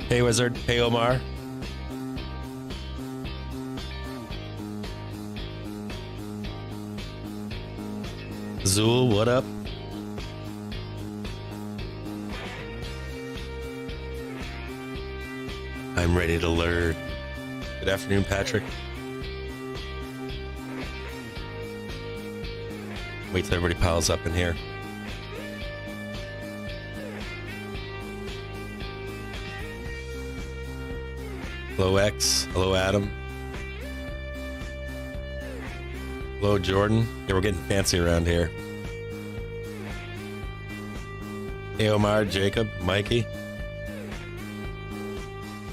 Hey, Wizard. Hey, Omar. Zool, what up? I'm ready to learn. Good afternoon, Patrick. Wait till everybody piles up in here. Hello, X. Hello, Adam. Hello, Jordan. Yeah, we're getting fancy around here. Hey, Omar, Jacob, Mikey.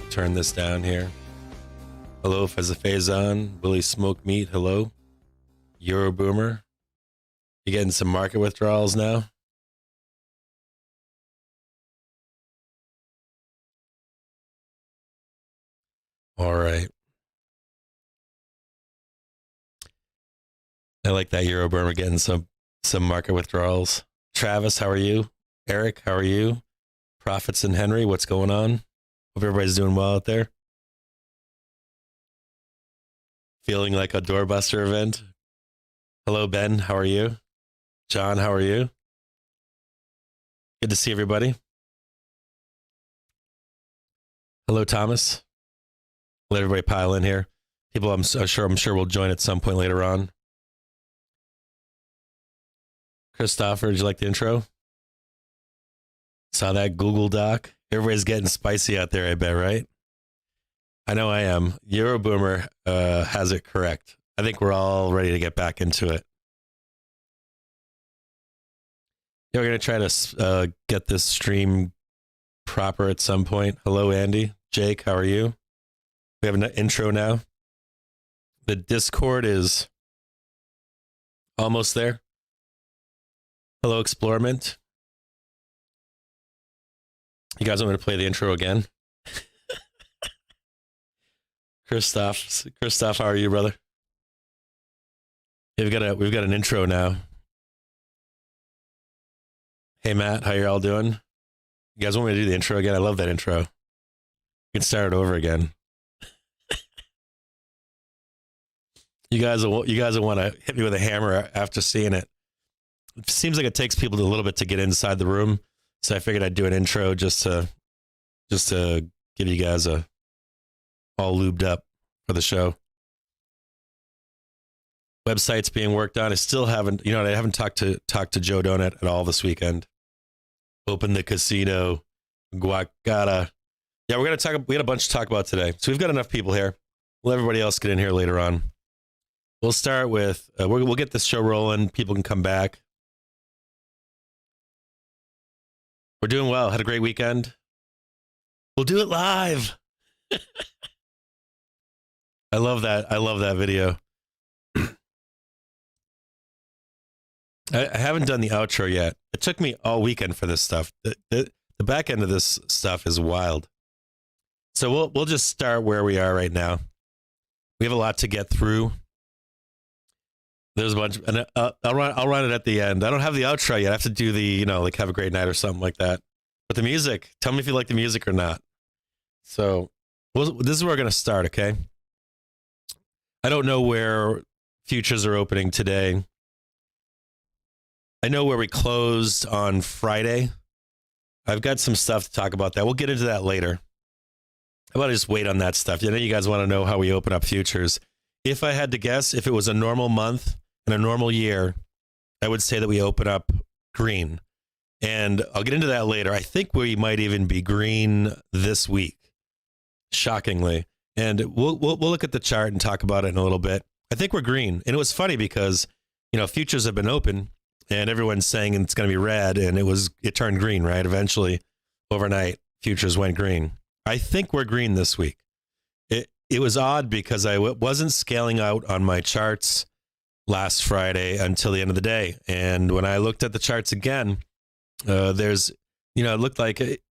Turn this down here. Hello, Fezafazan, Willie Smoke Meat. Hello, Euroboomer. You getting some market withdrawals now? All right. I like that Euroboomer getting some market withdrawals. Travis, how are you? Eric, how are you? Profits and Henry, what's going on? Hope everybody's doing well out there. Feeling like a doorbuster event. Hello, Ben, how are you? John, how are you? Good to see everybody. Hello, Thomas. Let everybody pile in here. People, I'm sure will join at some point later on. Christopher, did you like the intro? Saw that Google Doc. Everybody's getting spicy out there, I bet, right? I know I am. Euroboomer has it correct. I think we're all ready to get back into it. Yeah, we're going to try to get this stream proper at some point. Hello, Andy. Jake, how are you? We have an intro now. The Discord is almost there. Hello, Explorement. You guys want me to play the intro again? Christoph, how are you, brother? Yeah, we've got an intro now. Hey, Matt, how you all doing? You guys want me to do the intro again? I love that intro. You can start it over again. You guys will want to hit me with a hammer after seeing it. It seems like it takes people a little bit to get inside the room, so I figured I'd do an intro just to give you guys all lubed up for the show. Website's being worked on. I still haven't, I haven't talked to Joe Donut at all this weekend. Open the casino, Guacata. Yeah, we got a bunch to talk about today. So we've got enough people here. We'll let everybody else get in here later on. We'll start with, we'll get this show rolling. People can come back. We're doing well. Had a great weekend. We'll do it live. I love that. I love that video. I haven't done the outro yet. It took me all weekend for this stuff. The back end of this stuff is wild. So we'll just start where we are right now. We have a lot to get through. There's a bunch, and I'll run it at the end. I don't have the outro yet. I have to do the, like have a great night or something like that. But the music, tell me if you like the music or not. So this is where we're going to start, okay? I don't know where futures are opening today. I know where we closed on Friday. I've got some stuff to talk about that. We'll get into that later. How about I just wait on that stuff? I know you guys want to know how we open up futures. If I had to guess, if it was a normal month and a normal year, I would say that we open up green. And I'll get into that later. I think we might even be green this week, shockingly. And we'll look at the chart and talk about it in a little bit. I think we're green. And it was funny because, futures have been open and everyone's saying it's going to be red, and it turned green, right? Eventually, overnight, futures went green. I think we're green this week. It was odd because I wasn't scaling out on my charts last Friday until the end of the day. And when I looked at the charts again, it looked like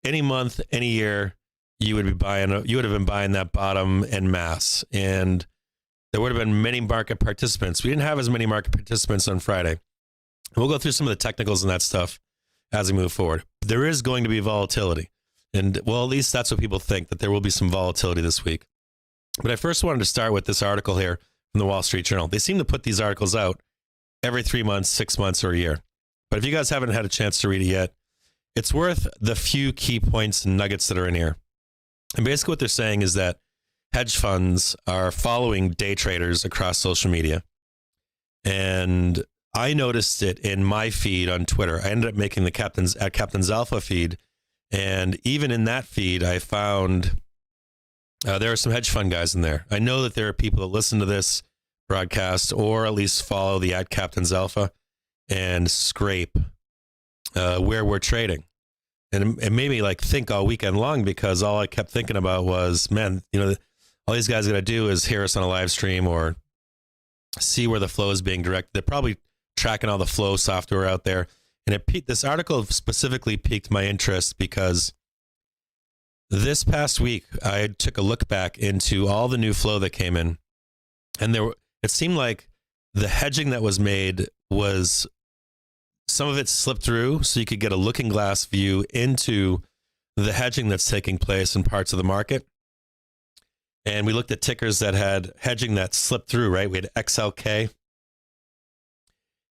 any month, any year, you would have been buying that bottom en masse. And there would have been many market participants. We didn't have as many market participants on Friday. We'll go through some of the technicals and that stuff as we move forward. There is going to be volatility. And well, at least that's what people think, that there will be some volatility this week. But I first wanted to start with this article here from the Wall Street Journal. They seem to put these articles out every 3 months, 6 months, or a year. But if you guys haven't had a chance to read it yet, it's worth the few key points and nuggets that are in here. And basically what they're saying is that hedge funds are following day traders across social media. And I noticed it in my feed on Twitter. I ended up making the Captain's Alpha feed. And even in that feed, I found there are some hedge fund guys in there. I know that there are people that listen to this broadcast or at least follow the Captain's Alpha and scrape where we're trading. And it made me like think all weekend long, because all I kept thinking about was, man, all these guys got to do is hear us on a live stream or see where the flow is being directed. They're probably tracking all the flow software out there. And this article specifically piqued my interest because this past week, I took a look back into all the new flow that came in. And it seemed like the hedging that was made was, some of it slipped through so you could get a looking glass view into the hedging that's taking place in parts of the market. And we looked at tickers that had hedging that slipped through, right? We had XLK.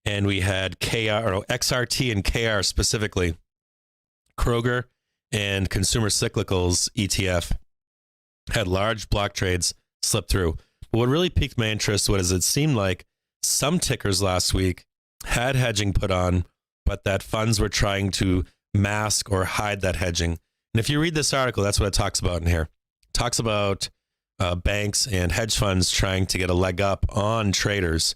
And we had XRT and KR specifically, Kroger and Consumer Cyclicals ETF had large block trades slip through. But what really piqued my interest was it seemed like some tickers last week had hedging put on, but that funds were trying to mask or hide that hedging. And if you read this article, that's what it talks about in here. It talks about banks and hedge funds trying to get a leg up on traders,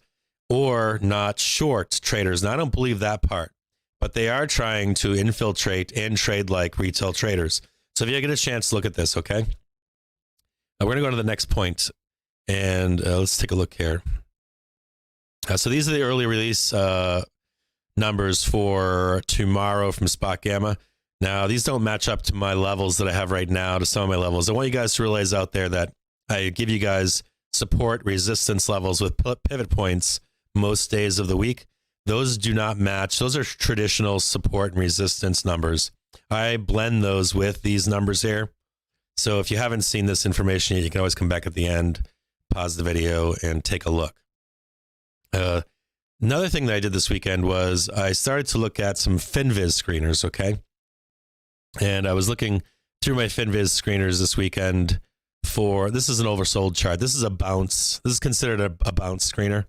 or not short traders. And I don't believe that part, but they are trying to infiltrate and trade like retail traders. So if you get a chance to look at this, okay? We're going to go to the next point, and let's take a look here. So these are the early release numbers for tomorrow from Spot Gamma. Now, these don't match up to my levels that I have right now, to some of my levels. I want you guys to realize out there that I give you guys support resistance levels with pivot points most days of the week. Those do not match. Those are traditional support and resistance numbers. I blend those with these numbers here. So if you haven't seen this information yet, you can always come back at the end, pause the video, and take a look. Another thing that I did this weekend was I started to look at some FinViz screeners, okay? And I was looking through my FinViz screeners this weekend for, this is an oversold chart. This is a bounce. This is considered a bounce screener.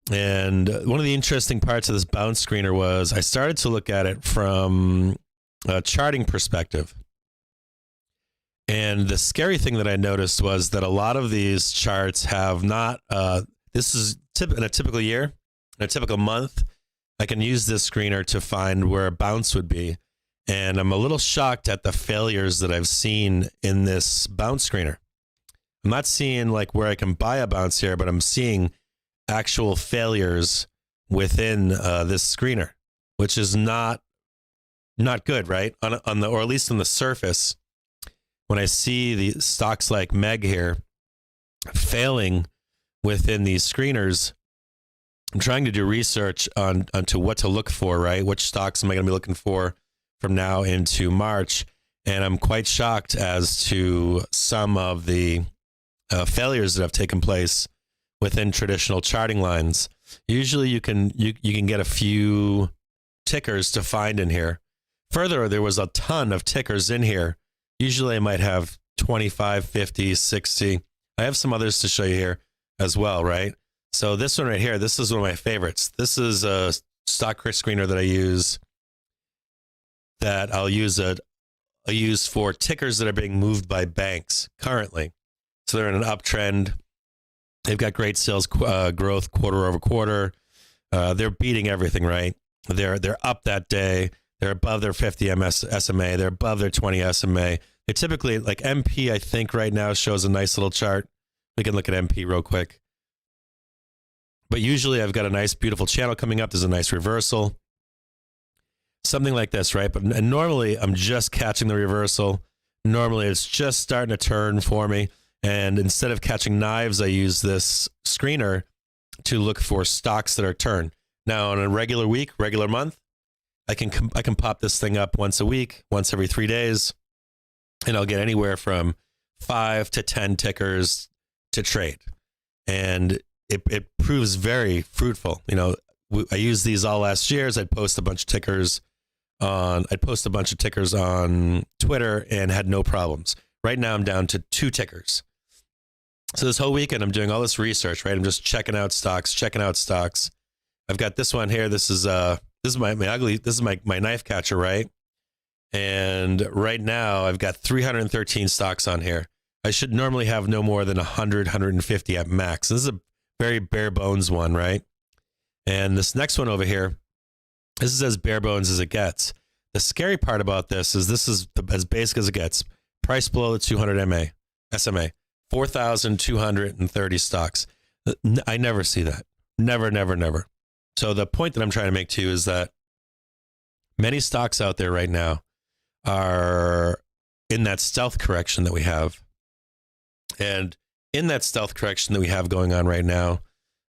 And one of the interesting parts of this bounce screener was I started to look at it from a charting perspective. And the scary thing that I noticed was that a lot of these charts have not, this is in a typical year, in a typical month, I can use this screener to find where a bounce would be. And I'm a little shocked at the failures that I've seen in this bounce screener. I'm not seeing like where I can buy a bounce here, but I'm seeing actual failures within this screener, which is not good, right? On the, or at least on the surface, when I see the stocks like Meg here failing within these screeners, I'm trying to do research onto what to look for, right? Which stocks am I going to be looking for from now into March? And I'm quite shocked as to some of the failures that have taken place within traditional charting lines. Usually you can get a few tickers to find in here. Further, there was a ton of tickers in here. Usually I might have 25, 50, 60. I have some others to show you here as well, right? So this one right here, this is one of my favorites. This is a stock screener that I use, that I'll use for tickers that are being moved by banks currently. So they're in an uptrend. They've got great sales growth quarter over quarter. They're beating everything, right? They're up that day. They're above their 50 SMA. They're above their 20 SMA. They typically, like MP, I think right now shows a nice little chart. We can look at MP real quick. But usually I've got a nice, beautiful channel coming up. There's a nice reversal. Something like this, right? And normally I'm just catching the reversal. Normally it's just starting to turn for me. And instead of catching knives, I use this screener to look for stocks that are turned. Now, on a regular week, regular month, I can pop this thing up once a week, once every 3 days, and I'll get anywhere from 5 to 10 tickers to trade. And it proves very fruitful. You know, I used these all last year. I'd post a bunch of tickers on Twitter and had no problems. Right now I'm down to 2 tickers. So this whole weekend I'm doing all this research, right? I'm just checking out stocks. I've got this one here. This is my knife catcher, right? And right now I've got 313 stocks on here. I should normally have no more than 100, 150 at max. This is a very bare bones one, right? And this next one over here, this is as bare bones as it gets. The scary part about this is as basic as it gets. Price below the 200 SMA, 4,230 stocks. I never see that. Never. So the point that I'm trying to make to you is that many stocks out there right now are in that stealth correction that we have. And in that stealth correction that we have going on right now,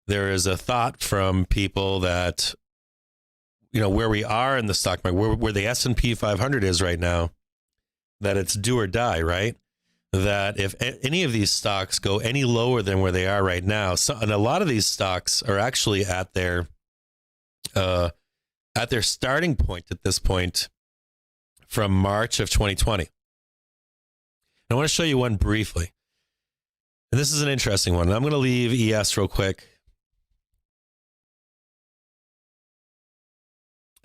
there is a thought from people that, you know, where we are in the stock market, where the S&P 500 is right now, that it's do or die, right? That if any of these stocks go any lower than where they are right now, and a lot of these stocks are actually at their starting point at this point from March of 2020. I want to show you one briefly. And this is an interesting one. I'm going to leave ES real quick.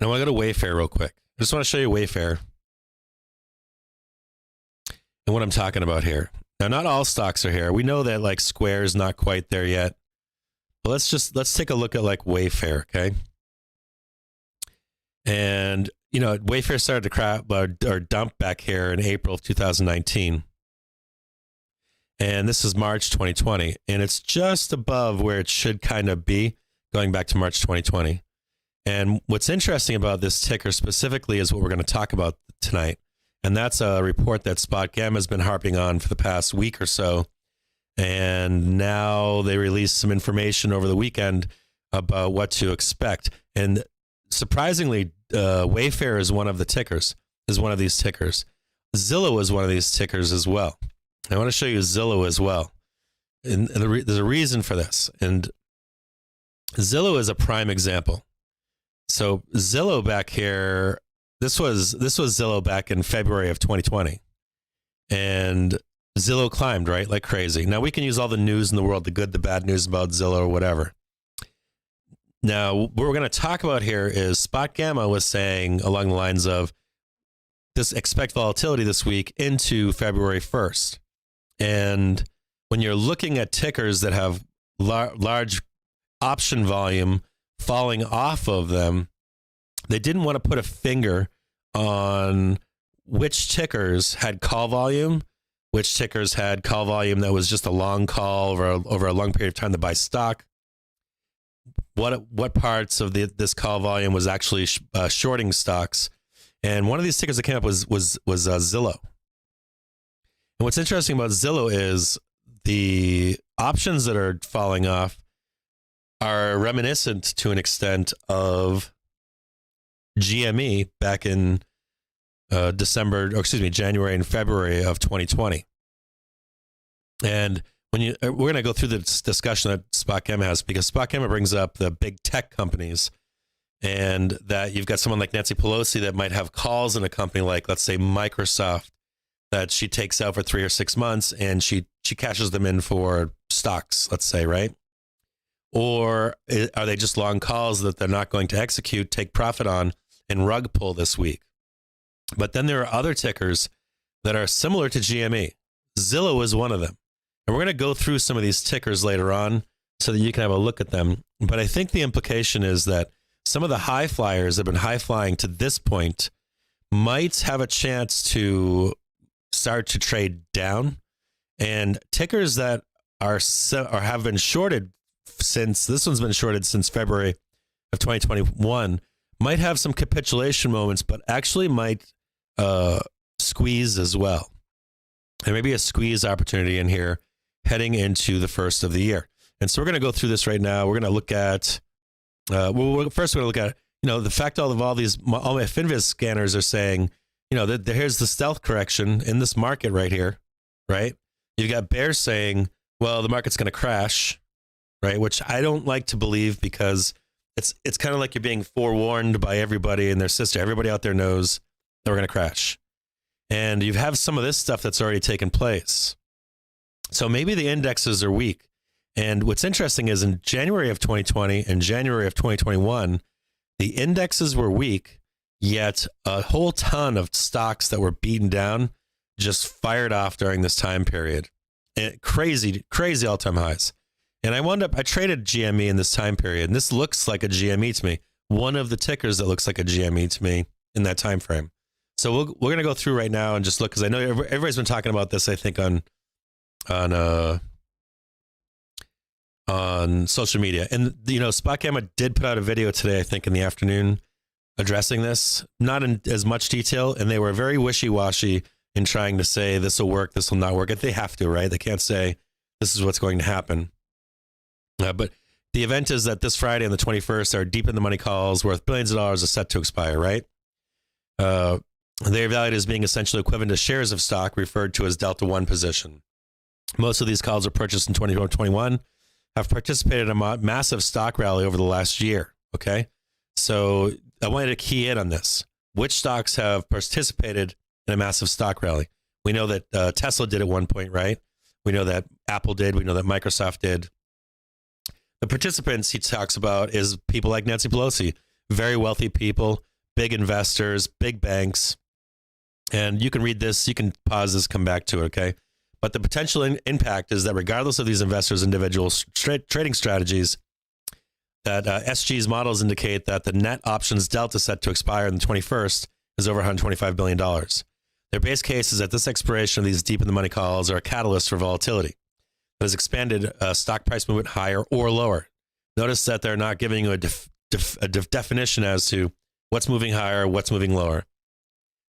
I want to go to Wayfair real quick. I just want to show you Wayfair and what I'm talking about here. Now, not all stocks are here. We know that like Square is not quite there yet. But let's take a look at like Wayfair, okay? And, you know, Wayfair started to crap or dump back here in April of 2019. And this is March 2020. And it's just above where it should kind of be going back to March 2020. And what's interesting about this ticker specifically is what we're going to talk about tonight. And that's a report that Spot Gamma has been harping on for the past week or so. And now they released some information over the weekend about what to expect. And surprisingly, Wayfair is one of the tickers, is one of these tickers. Zillow is one of these tickers as well. I want to show you Zillow as well. And there's a reason for this. And Zillow is a prime example. So Zillow back here, this was Zillow back in February of 2020. And Zillow climbed, right? Like crazy. Now we can use all the news in the world, the good, the bad news about Zillow or whatever. Now, what we're going to talk about here is Spot Gamma was saying along the lines of this expect volatility this week into February 1st. And when you're looking at tickers that have large option volume falling off of them, they didn't want to put a finger on which tickers had call volume, which tickers had call volume that was just a long call over a long period of time to buy stock. What parts of this call volume was actually shorting stocks, and one of these tickers that came up was Zillow. And what's interesting about Zillow is the options that are falling off are reminiscent to an extent of GME back in January and February of 2020. And we're going to go through this discussion that Spot Gamma has, because Spot Gamma brings up the big tech companies, and that you've got someone like Nancy Pelosi that might have calls in a company like, let's say, Microsoft, that she takes out for 3 or 6 months and she cashes them in for stocks, let's say, right? Or are they just long calls that they're not going to execute, take profit on, and rug pull this week? But then there are other tickers that are similar to GME. Zillow is one of them. And we're going to go through some of these tickers later on so that you can have a look at them. But I think the implication is that some of the high flyers that have been high flying to this point might have a chance to start to trade down. And tickers that are or have been shorted since, this one's been shorted since February of 2021, might have some capitulation moments, but actually might squeeze as well. There may be a squeeze opportunity in here heading into the first of the year. And so we're going to go through this right now. We're going to look at, first we're going to look at, the fact all my FinViz scanners are saying, that here's the stealth correction in this market right here, right? You've got bears saying, well, the market's going to crash, right? Which I don't like to believe, because it's kind of like you're being forewarned by everybody and their sister. Everybody out there knows that we're going to crash. And you have some of this stuff that's already taken place. So maybe the indexes are weak. And what's interesting is in January of 2020 and January of 2021, the indexes were weak, yet a whole ton of stocks that were beaten down just fired off during this time period. And crazy all-time highs. And I traded GME in this time period, and this looks like a GME to me. One of the tickers that looks like a GME to me in that time frame. So we're going to go through right now and just look, because I know everybody's been talking about this, I think, on social media. And, Spot Gamma did put out a video today, I think in the afternoon, addressing this, not in as much detail. And they were very wishy-washy in trying to say this will work, this will not work. If they have to, right? They can't say this is what's going to happen. But the event is that this Friday on the 21st, our deep in the money calls worth billions of dollars are set to expire, right? They are valued as being essentially equivalent to shares of stock referred to as Delta 1 position. Most of these calls are purchased in 2021, have participated in a massive stock rally over the last year, okay? So I wanted to key in on this. Which stocks have participated in a massive stock rally? We know that Tesla did at one point, right? We know that Apple did. We know that Microsoft did. The participants he talks about is people like Nancy Pelosi, very wealthy people, big investors, big banks. And you can read this, you can pause this, come back to it, okay? But the potential impact is that regardless of these investors' individual trading strategies, that SG's models indicate that the net options delta set to expire on the 21st is over $125 billion. Their base case is that this expiration of these deep in the money calls are a catalyst for volatility that has expanded stock price movement higher or lower. Notice that they're not giving you a definition as to what's moving higher, what's moving lower.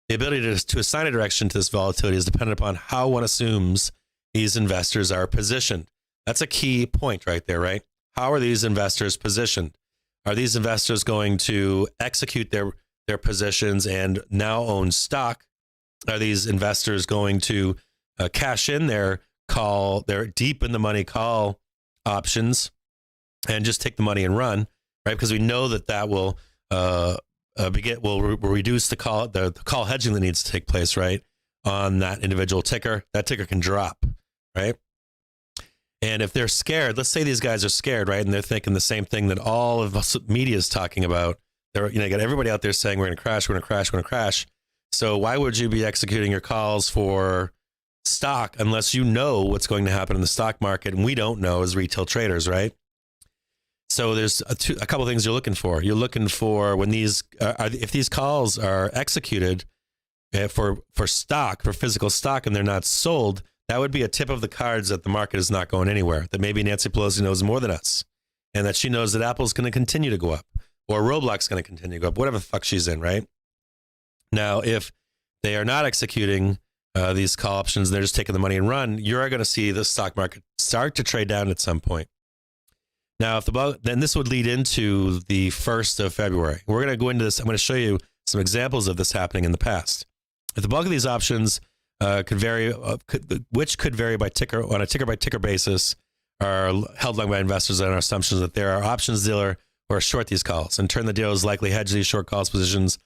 The ability to assign a direction to this volatility is dependent upon how one assumes these investors are positioned. That's a key point right there, right? How are these investors positioned? Are these investors going to execute their positions and now own stock? Are these investors going to cash in their deep in the money call options and just take the money and run, right? Because we know that will will reduce the call hedging that needs to take place, right, on that individual ticker. That ticker can drop, right? And if they're scared, let's say these guys are scared, right, and they're thinking the same thing that all of us media is talking about. They're, got everybody out there saying we're going to crash, we're going to crash, we're going to crash. So why would you be executing your calls for stock unless you know what's going to happen in the stock market? And we don't know as retail traders, right? So there's a couple of things you're looking for. You're looking for when these if these calls are executed for stock, for physical stock, and they're not sold, that would be a tip of the cards that the market is not going anywhere. That maybe Nancy Pelosi knows more than us, and that she knows that Apple's going to continue to go up, or Roblox is going to continue to go up, whatever the fuck she's in, right? Now, if they are not executing these call options, they're just taking the money and run, you're going to see the stock market start to trade down at some point. Now, then this would lead into the 1st of February. We're going to go into this. I'm going to show you some examples of this happening in the past. If the bulk of these options could vary by ticker on a ticker by ticker basis, are held long by investors on our assumptions that there are options dealer who are short these calls. In turn, the dealer is likely hedge these short calls positions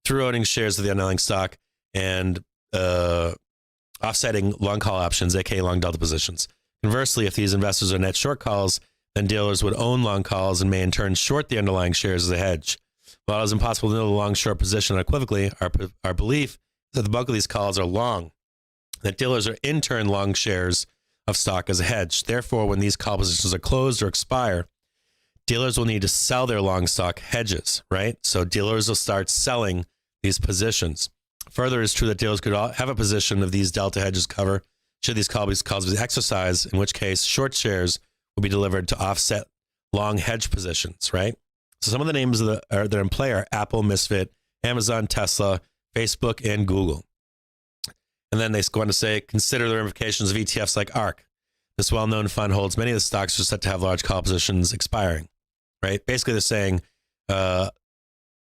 through owning shares of the underlying stock and offsetting long call options, aka long delta positions. Conversely, if these investors are net short calls, then dealers would own long calls and may in turn short the underlying shares as a hedge. While it is impossible to know the long-short position unequivocally, our belief is that the bulk of these calls are long, that dealers are in turn long shares of stock as a hedge. Therefore, when these call positions are closed or expire, dealers will need to sell their long stock hedges, right? So dealers will start selling these positions. Further, it's true that dealers could have a position of these delta hedges cover should these calls be exercised, in which case short shares will be delivered to offset long hedge positions, right? So some of the names that are in play are Apple, Misfit, Amazon, Tesla, Facebook, and Google. And then they go on to say, consider the ramifications of ETFs like ARK. This well-known fund holds many of the stocks that are set to have large call positions expiring, right? Basically, they're saying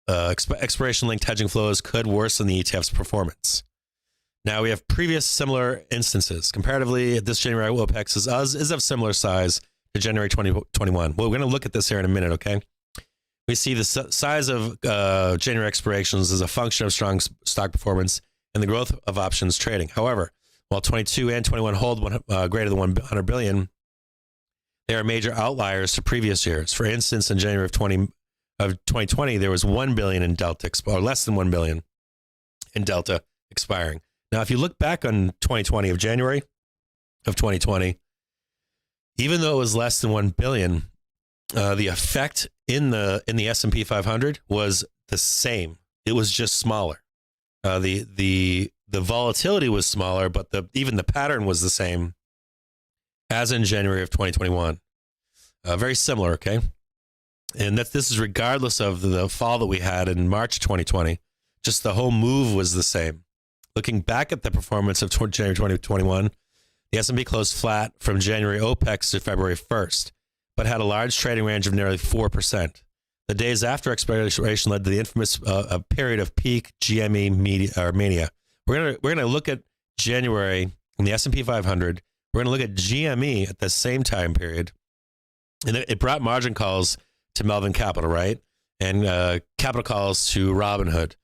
expiration-linked hedging flows could worsen the ETF's performance. Now, we have previous similar instances. Comparatively, this January OPEX is of similar size to January 2021. Well, we're going to look at this here in a minute, okay? We see the size of January expirations as a function of strong stock performance and the growth of options trading. However, while 22 and 21 hold greater than 100 billion, they are major outliers to previous years. For instance, in January of 2020, there was 1 billion in Delta, or less than 1 billion in Delta expiring. Now, if you look back on 2020, of January of 2020, even though it was less than 1 billion, the effect in the S&P 500 was the same. It was just smaller. The volatility was smaller, but even the pattern was the same as in January of 2021. Very similar, okay? And this is regardless of the fall that we had in March 2020. Just the whole move was the same. Looking back at the performance of January 2021, the S&P closed flat from January OPEX to February 1st, but had a large trading range of nearly 4%. The days after expiration led to the infamous period of peak GME mania. We're gonna look at January in the S&P 500. We're gonna look at GME at the same time period, and it brought margin calls to Melvin Capital, right, and capital calls to Robinhood.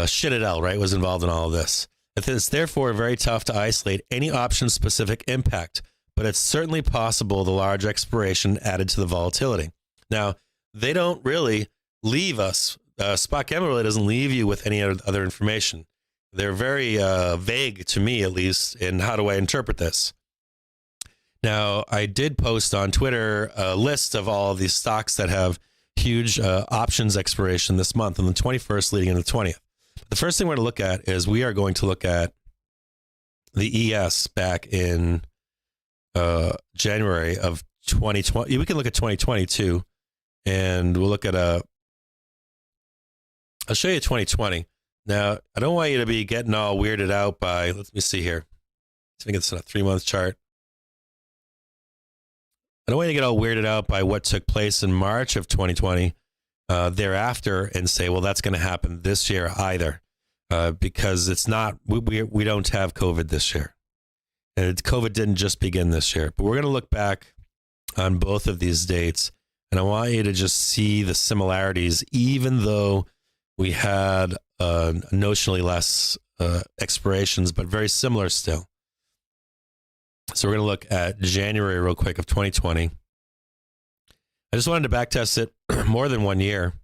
Citadel, right, was involved in all of this. It's therefore very tough to isolate any option-specific impact, but it's certainly possible the large expiration added to the volatility. Now, they don't really leave us. Spot Gamma really doesn't leave you with any other information. They're very vague, to me at least, in how do I interpret this. Now, I did post on Twitter a list of all of these stocks that have huge options expiration this month, on the 21st leading into the 20th. The first thing we're going to look at is we are going to look at the ES back in January of 2020. We can look at 2022, and we'll look at I'll show you 2020. Now, I don't want you to be getting all weirded out by, let me see here. I think it's on a 3-month chart. I don't want you to get all weirded out by what took place in March of 2020 thereafter and say, well, that's going to happen this year either, because it's not, we don't have COVID this year. And COVID didn't just begin this year, but we're going to look back on both of these dates, and I want you to just see the similarities, even though we had notionally less expirations, but very similar still. So we're going to look at January real quick of 2020. I just wanted to backtest it more than 1 year.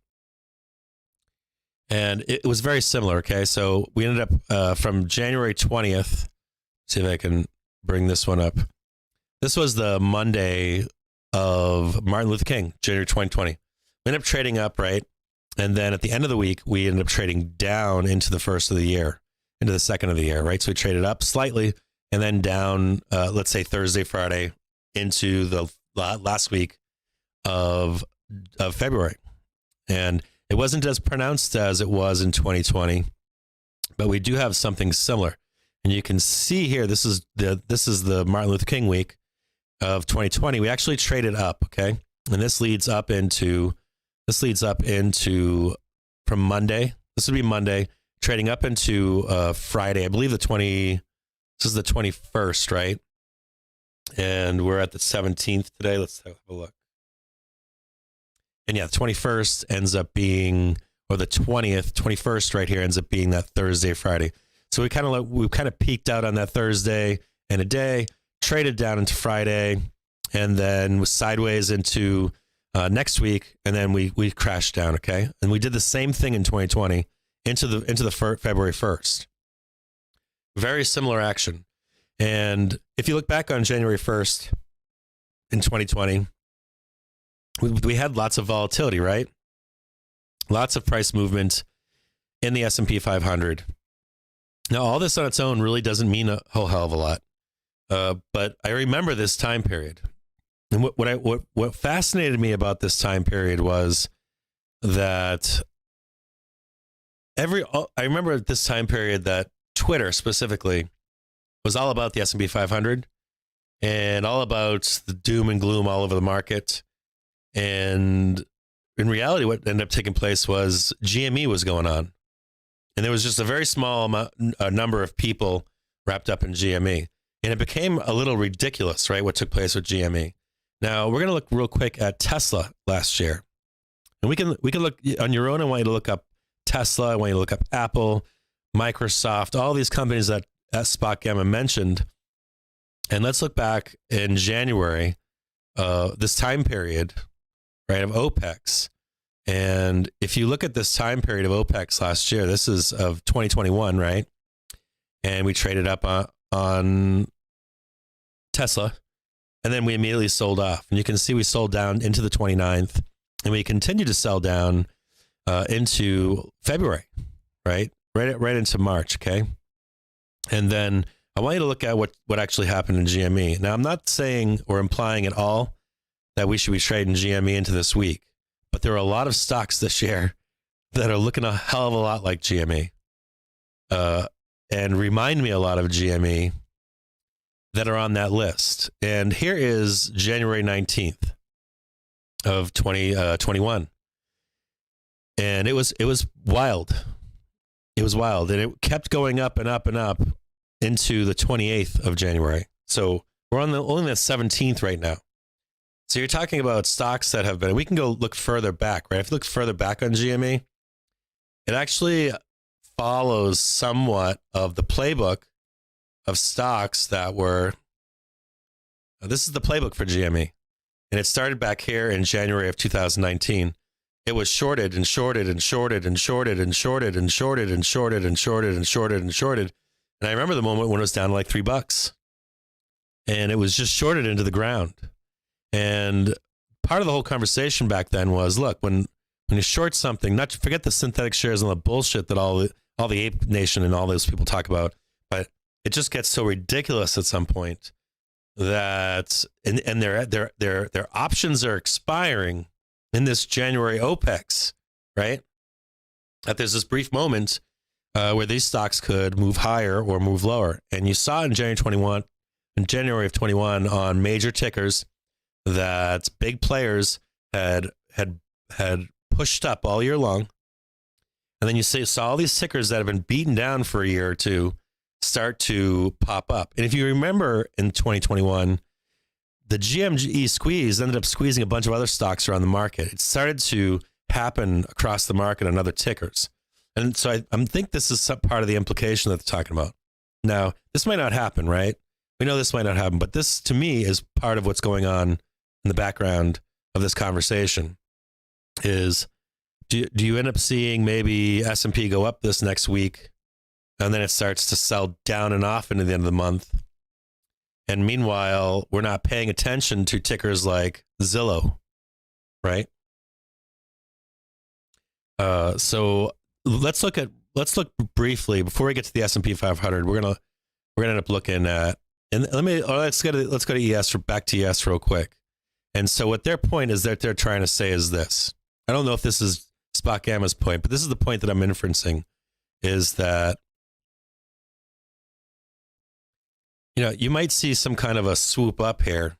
And it was very similar, okay? So we ended up from January 20th, see if I can bring this one up. This was the Monday of Martin Luther King, January 2020. We ended up trading up, right? And then at the end of the week, we ended up trading down into the first of the year, into the second of the year, right? So we traded up slightly and then down, let's say Thursday, Friday, into the last week of February. And it wasn't as pronounced as it was in 2020, but we do have something similar. And you can see here, this is the Martin Luther King week of 2020. We actually traded up, okay? And this leads up into from Monday. This would be Monday, trading up into Friday. I believe this is the 21st, right? And we're at the 17th today. Let's have a look. And yeah, the 21st ends up being, or the 21st right here ends up being that Thursday, Friday. So we kind of peaked out on that Thursday and a day, traded down into Friday, and then was sideways into next week, and then we crashed down. Okay, and we did the same thing in 2020 into the February 1st. Very similar action. And if you look back on January 1st in 2020, we had lots of volatility, right? Lots of price movement in the S&P 500. Now, all this on its own really doesn't mean a whole hell of a lot. But I remember this time period. And what fascinated me about this time period was that I remember at this time period that Twitter specifically was all about the S&P 500 and all about the doom and gloom all over the market. And in reality, what ended up taking place was GME was going on. And there was just a very small number of people wrapped up in GME. And it became a little ridiculous, right, what took place with GME. Now, we're going to look real quick at Tesla last year. And we can look on your own. I want you to look up Tesla. I want you to look up Apple, Microsoft, all these companies that Spot Gamma mentioned. And let's look back in January, this time period, right, of OPEX. And if you look at this time period of OPEX last year, this is of 2021, right? And we traded up on Tesla, and then we immediately sold off. And you can see we sold down into the 29th, and we continued to sell down into February, right? Right into March, okay? And then I want you to look at what actually happened in GME. Now, I'm not saying or implying at all that we should be trading GME into this week. But there are a lot of stocks this year that are looking a hell of a lot like GME and remind me a lot of GME that are on that list. And here is January 19th of 2021. And it was wild. It was wild. And it kept going up and up and up into the 28th of January. So we're on only the 17th right now. So you're talking about stocks that have been, we can go look further back, right? If you look further back on GME, it actually follows somewhat of the playbook of stocks that were, this is the playbook for GME. And it started back here in January of 2019. It was shorted and shorted and shorted and shorted and shorted and shorted and shorted and shorted and shorted and shorted. And I remember the moment when it was down to like $3. And it was just shorted into the ground. And part of the whole conversation back then was, look, when you short something, not to forget the synthetic shares and the bullshit that all the Ape Nation and all those people talk about, but it just gets so ridiculous at some point that and their options are expiring in this January OPEX, right? That there's this brief moment where these stocks could move higher or move lower, and you saw in January of 21 on major tickers that big players had pushed up all year long. And then you saw all these tickers that have been beaten down for a year or two start to pop up. And if you remember in 2021, the GME squeeze ended up squeezing a bunch of other stocks around the market. It started to happen across the market on other tickers. And so I think this is some part of the implication that they're talking about. Now, this might not happen, right? We know this might not happen, but this to me is part of what's going on in the background of this conversation. Is do you end up seeing maybe S&P go up this next week, and then it starts to sell down and off into the end of the month? And meanwhile, we're not paying attention to tickers like Zillow, right? So let's look briefly before we get to the S&P 500. We're gonna end up looking at, and let's go to ES, back to ES real quick. And so what their point is that they're trying to say is this. I don't know if this is Spot Gamma's point, but this is the point that I'm inferencing, is that, you might see some kind of a swoop up here.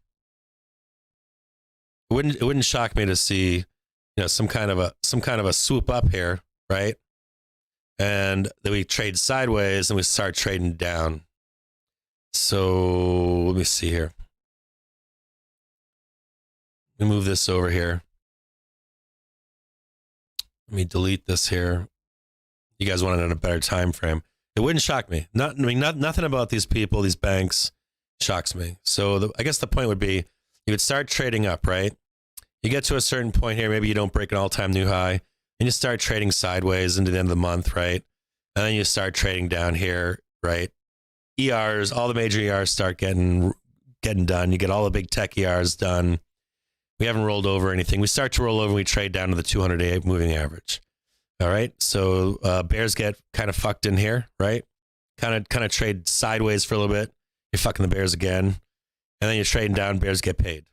It wouldn't shock me to see, some kind of a swoop up here, right? And then we trade sideways and we start trading down. So let me see here. Let me move this over here. Let me delete this here. You guys want it in a better time frame. It wouldn't shock me. Nothing about these people, these banks, shocks me. So I guess the point would be, you would start trading up, right? You get to a certain point here, maybe you don't break an all-time new high, and you start trading sideways into the end of the month, right? And then you start trading down here, right? ERs, all the major ERs start getting done. You get all the big tech ERs done. We haven't rolled over anything. We start to roll over and we trade down to the 200-day moving average. All right. So bears get kind of fucked in here, right? Kind of trade sideways for a little bit. You're fucking the bears again. And then you're trading down, bears get paid.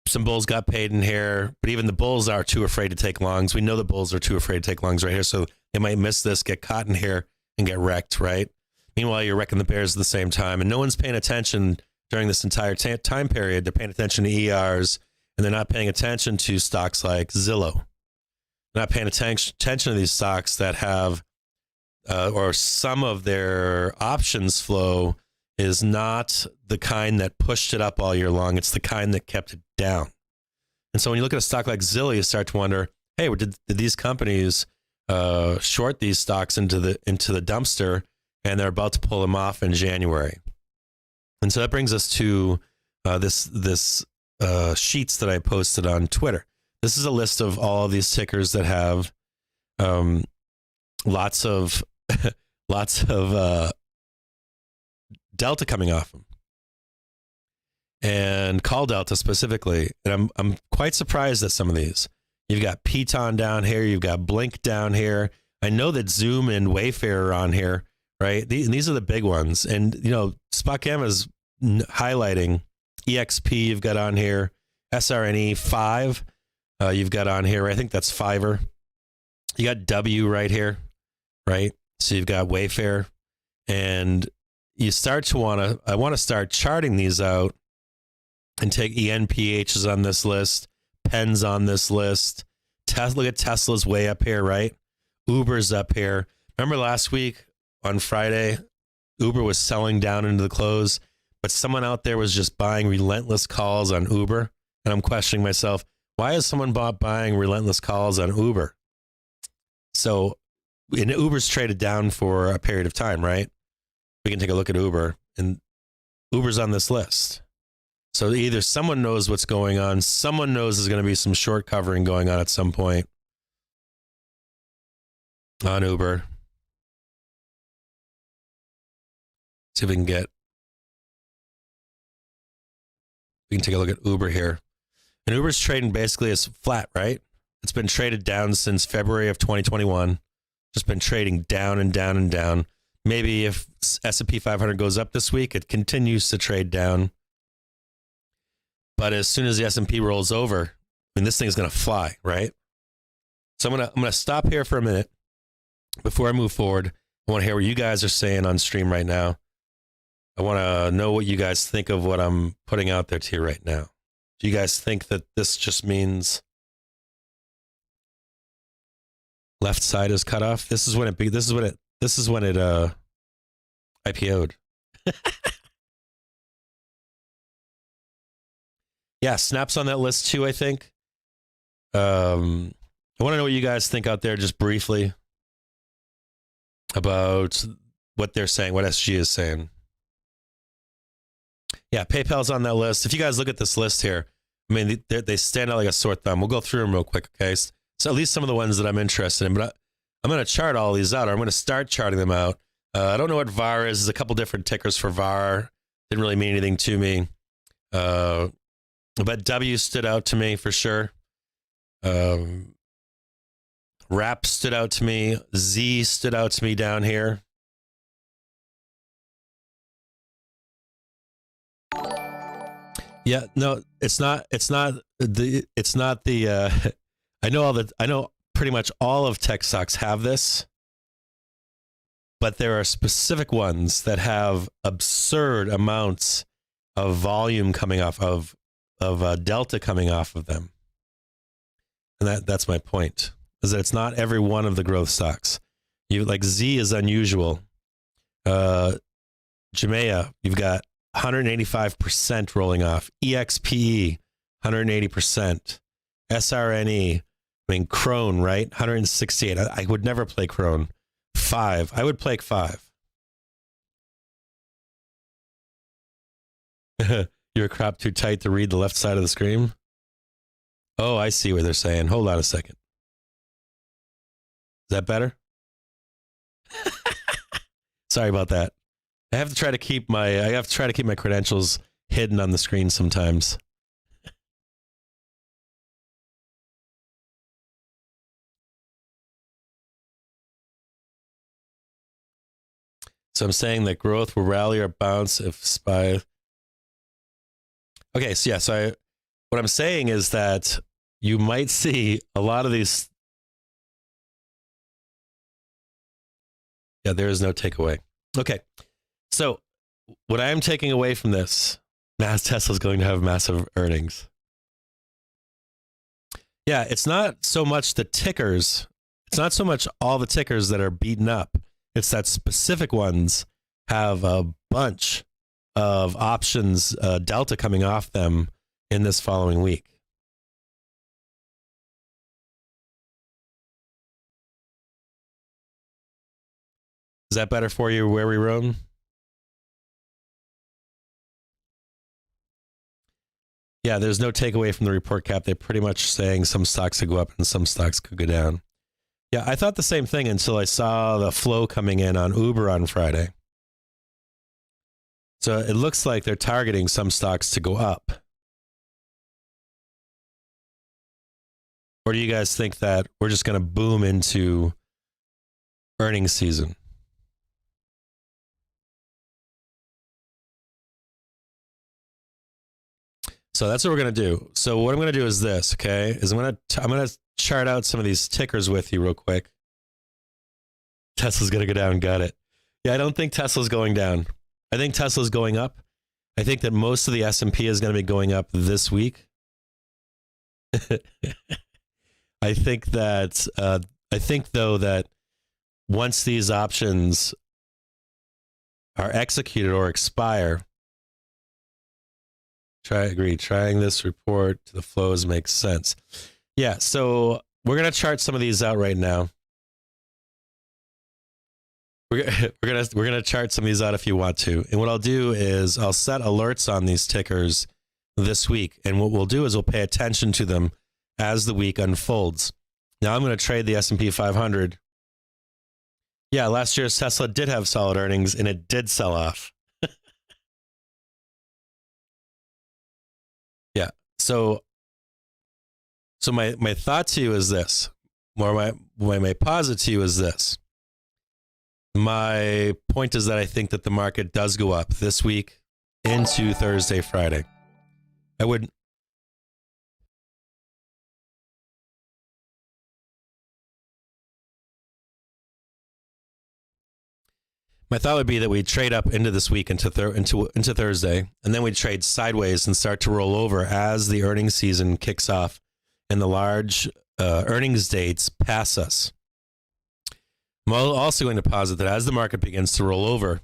Some bulls got paid in here, but even the bulls are too afraid to take longs. We know the bulls are too afraid to take longs right here. So they might miss this, get caught in here and get wrecked, right? Meanwhile, you're wrecking the bears at the same time. And no one's paying attention during this entire time period. They're paying attention to ERs, and they're not paying attention to stocks like Zillow. They're not paying attention to these stocks that have, or some of their options flow is not the kind that pushed it up all year long. It's the kind that kept it down. And so when you look at a stock like Zillow, you start to wonder, hey, did these companies short these stocks into the dumpster, and they're about to pull them off in January? And so that brings us to this sheets that I posted on Twitter. This is a list of all of these tickers that have lots of delta coming off them, and call delta specifically. And I'm quite surprised at some of these. You've got Piton down here. You've got Blink down here. I know that Zoom and Wayfair are on here, right? These are the big ones. And, you know, Spot Gamma is highlighting EXP you've got on here. SRNE 5 you've got on here. I think that's Fiverr. You got W right here, right? So you've got Wayfair. And you start to I want to start charting these out and take ENPHs on this list, Pens on this list. Look at Tesla's way up here, right? Uber's up here. Remember last week on Friday, Uber was selling down into the close, but someone out there was just buying relentless calls on Uber. And I'm questioning myself, why is someone buying relentless calls on Uber? So, and Uber's traded down for a period of time, right? We can take a look at Uber, and Uber's on this list. So either someone knows what's going on, someone knows there's going to be some short covering going on at some point on Uber. See if we can take a look at Uber here. And Uber's trading basically as flat, right? It's been traded down since February of 2021. Just been trading down and down and down. Maybe if S&P 500 goes up this week, it continues to trade down. But as soon as the S&P rolls over, I mean, this thing's going to fly, right? So I'm gonna stop here for a minute before I move forward. I want to hear what you guys are saying on stream right now. I want to know what you guys think of what I'm putting out there to you right now. Do you guys think that this just means left side is cut off? This is when it IPO'd. Yeah, Snap's on that list too, I think. I want to know what you guys think out there just briefly about what they're saying, what SG is saying. Yeah, PayPal's on that list. If you guys look at this list here, I mean, they stand out like a sore thumb. We'll go through them real quick, okay? So at least some of the ones that I'm interested in, but I'm going to chart all these out, or I'm going to start charting them out. I don't know what VAR is. There's a couple different tickers for VAR. Didn't really mean anything to me. But W stood out to me for sure. RAP stood out to me. Z stood out to me down here. Yeah, no, it's not the I know pretty much all of tech stocks have this, but there are specific ones that have absurd amounts of volume coming off of delta coming off of them. And that's my point, is that it's not every one of the growth stocks. Like Z is unusual. Jumea, you've got 185% rolling off. EXPE, 180%. SRNE, I mean, Crone, right? 168. I would never play Crone. 5. I would play 5. You're a crop too tight to read the left side of the screen? Oh, I see what they're saying. Hold on a second. Is that better? Sorry about that. I have to try to keep my credentials hidden on the screen sometimes. So I'm saying that growth will rally or bounce if SPY. Okay, so yeah, so what I'm saying is that you might see a lot of these. Yeah, there is no takeaway. Okay, so what I am taking away from this, Tesla's going to have massive earnings. Yeah, it's not so much the tickers. It's not so much all the tickers that are beaten up. It's that specific ones have a bunch of options, delta coming off them in this following week. Is that better for you where we roam? Yeah, there's no takeaway from the report, Cap. They're pretty much saying some stocks could go up and some stocks could go down. Yeah, I thought the same thing until I saw the flow coming in on Uber on Friday. So it looks like they're targeting some stocks to go up. Or do you guys think that we're just going to boom into earnings season? So that's what we're going to do. So what I'm going to do is this, okay? I'm going to chart out some of these tickers with you real quick. Tesla's going to go down. Got it. Yeah, I don't think Tesla's going down. I think Tesla's going up. I think that most of the S&P is going to be going up this week. I think though that once these options are executed or expire, trying this report to the flows makes sense. Yeah, so we're going to chart some of these out right now. We're gonna chart some of these out if you want to. And what I'll do is I'll set alerts on these tickers this week. And what we'll do is we'll pay attention to them as the week unfolds. Now I'm going to trade the S&P 500. Yeah, last year's Tesla did have solid earnings and it did sell off. Yeah. So my thought to you is this, or my posit to you is this. My point is that I think that the market does go up this week into Thursday, Friday. My thought would be that we trade up into this week into Thursday, and then we trade sideways and start to roll over as the earnings season kicks off and the large earnings dates pass us. I'm also going to posit that as the market begins to roll over,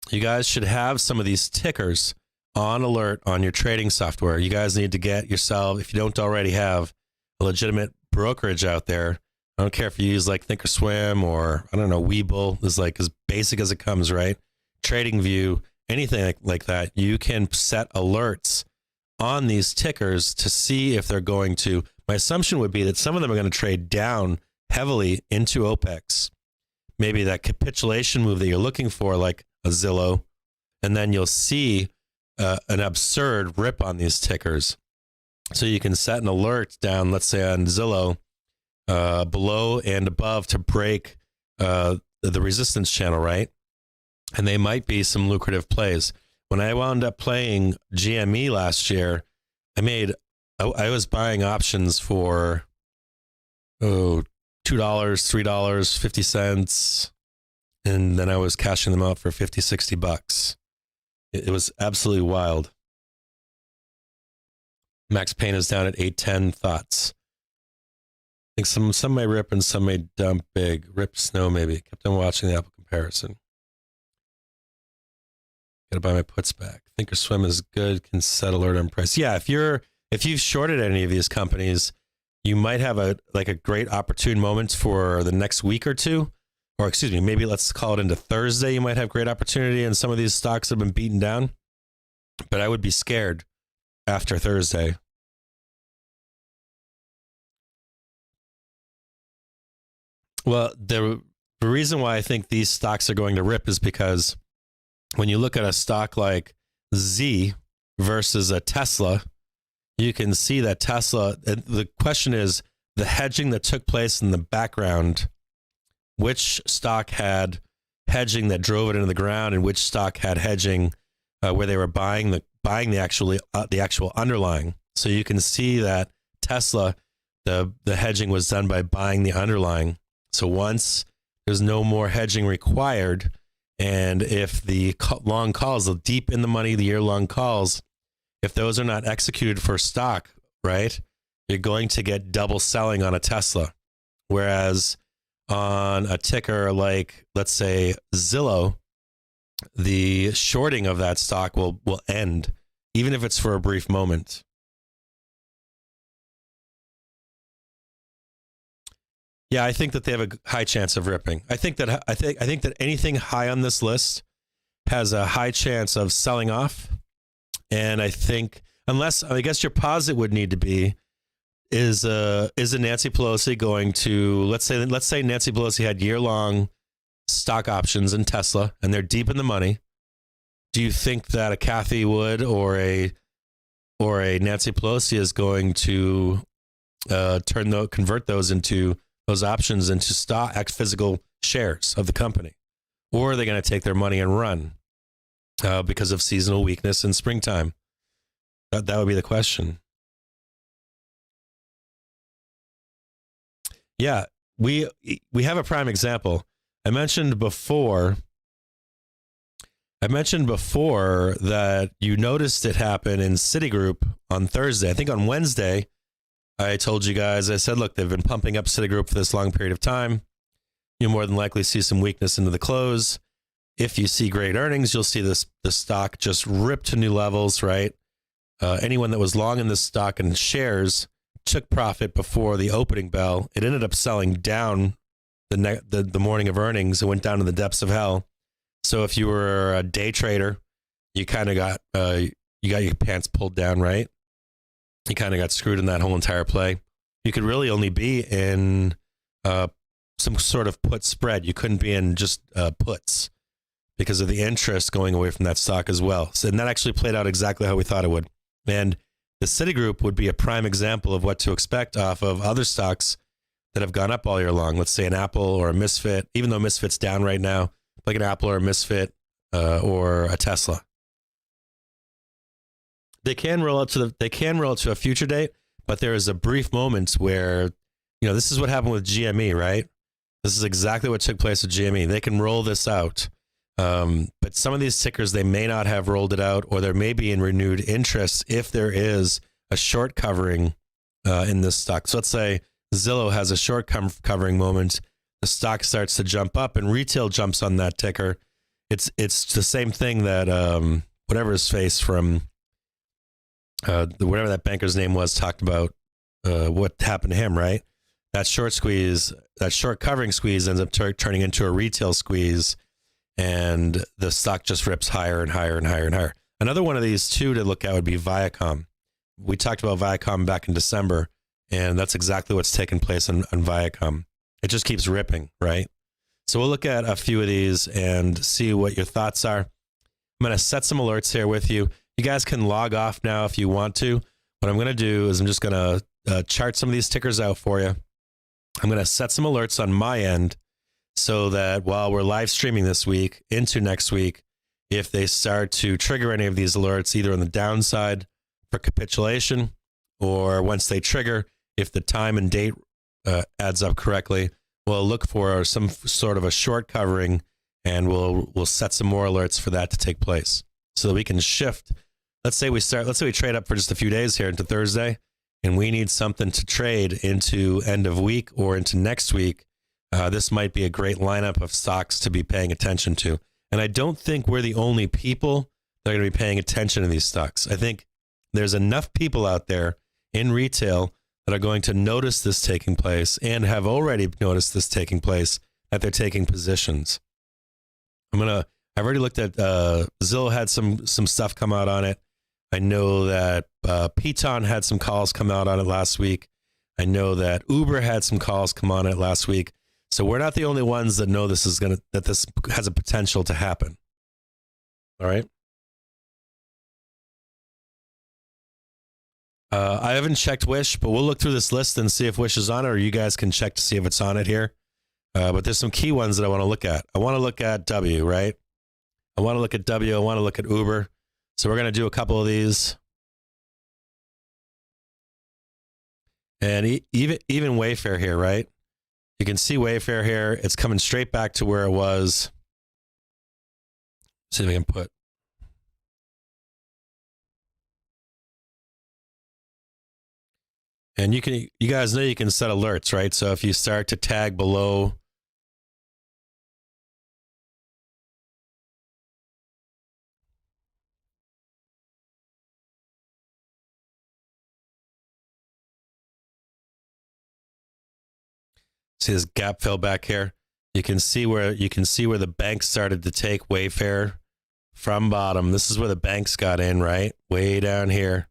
you guys should have some of these tickers on alert on your trading software. You guys need to get yourself, if you don't already have, a legitimate brokerage out there. I don't care if you use like Thinkorswim or, I don't know, Webull is like as basic as it comes, right? TradingView, anything like that. You can set alerts on these tickers to see if they're going to. My assumption would be that some of them are going to trade down heavily into OPEX. Maybe that capitulation move that you're looking for, like a Zillow, and then you'll see an absurd rip on these tickers. So you can set an alert down, let's say on Zillow, below and above to break the resistance channel, right? And they might be some lucrative plays. When I wound up playing GME last year, I was buying options for $2, $3, 50 cents. And then I was cashing them out for $50, $60. It was absolutely wild. Max Payne is down at 810 thoughts. I think some may rip and some may dump big. Rip snow maybe. Kept on watching the Apple comparison. Got to buy my puts back. Thinkorswim is good. Can set alert on price. Yeah, if you've shorted any of these companies, you might have a great opportune moment for the next week or two, or excuse me, maybe let's call it into Thursday. You might have great opportunity, and some of these stocks have been beaten down. But I would be scared after Thursday. Well, the reason why I think these stocks are going to rip is because when you look at a stock like Z versus a Tesla, you can see that Tesla, the question is the hedging that took place in the background, which stock had hedging that drove it into the ground and which stock had hedging where they were buying the actual underlying. So you can see that Tesla, the hedging was done by buying the underlying. So once there's no more hedging required, and if the long calls, the deep in the money, the year-long calls, if those are not executed for stock, right, you're going to get double selling on a Tesla. Whereas on a ticker like, let's say, Zillow, the shorting of that stock will end, even if it's for a brief moment. Yeah, I think that they have a high chance of ripping. I think that anything high on this list has a high chance of selling off. And I think, unless, I guess your posit would need to be, is a Nancy Pelosi going to, let's say Nancy Pelosi had year-long stock options in Tesla and they're deep in the money. Do you think that a Cathie Wood or a Nancy Pelosi is going to convert those options into stock, physical shares of the company? Or are they going to take their money and run because of seasonal weakness in springtime? That would be the question. Yeah, we have a prime example. I mentioned before that you noticed it happen in Citigroup on Thursday. I think on Wednesday, I told you guys, I said, look, they've been pumping up Citigroup for this long period of time. You'll more than likely see some weakness into the close. If you see great earnings, you'll see the stock just rip to new levels, right? Anyone that was long in this stock and shares took profit before the opening bell. It ended up selling down the morning of earnings. It went down to the depths of hell. So if you were a day trader, you kind of got your pants pulled down, right? You kind of got screwed in that whole entire play. You could really only be in some sort of put spread. You couldn't be in just puts because of the interest going away from that stock as well. So, and that actually played out exactly how we thought it would. And the Citigroup would be a prime example of what to expect off of other stocks that have gone up all year long. Let's say an Apple or a Misfit, even though Misfit's down right now, like an Apple or a Misfit or a Tesla. They can roll out to a future date, but there is a brief moment where, this is what happened with GME, right? This is exactly what took place with GME. They can roll this out. But some of these tickers, they may not have rolled it out, or there may be in renewed interest if there is a short covering in this stock. So let's say Zillow has a short covering moment. The stock starts to jump up and retail jumps on that ticker. It's the same thing that whatever his face from whatever that banker's name was talked about what happened to him, right? That short covering squeeze ends up turning into a retail squeeze, and the stock just rips higher and higher and higher and higher. Another one of these two to look at would be Viacom. We talked about Viacom back in December, and that's exactly what's taken place on Viacom. It just keeps ripping, right? So we'll look at a few of these and see what your thoughts are. I'm going to set some alerts here with you. You guys can log off now if you want to. What I'm going to do is I'm just going to chart some of these tickers out for you. I'm going to set some alerts on my end so that while we're live streaming this week into next week, if they start to trigger any of these alerts, either on the downside for capitulation, or once they trigger, if the time and date adds up correctly, we'll look for some sort of a short covering, and we'll set some more alerts for that to take place so that we can shift. Let's say we trade up for just a few days here into Thursday, and we need something to trade into end of week or into next week. This might be a great lineup of stocks to be paying attention to. And I don't think we're the only people that are going to be paying attention to these stocks. I think there's enough people out there in retail that are going to notice this taking place and have already noticed this taking place, that they're taking positions. I've already looked at Zillow had some stuff come out on it. I know that Piton had some calls come out on it last week. I know that Uber had some calls come on it last week. So we're not the only ones that know this has a potential to happen. All right. I haven't checked Wish, but we'll look through this list and see if Wish is on it, or you guys can check to see if it's on it here. But there's some key ones that I want to look at. I want to look at W, right? I want to look at W. I want to look at Uber. So we're going to do a couple of these. And even Wayfair here, right? You can see Wayfair here. It's coming straight back to where it was. See if I can put. And you guys know you can set alerts, right? So if you start to tag below see this gap fill back here, you can see where the bank started to take Wayfair from bottom. This is where the banks got in, right? Way down here.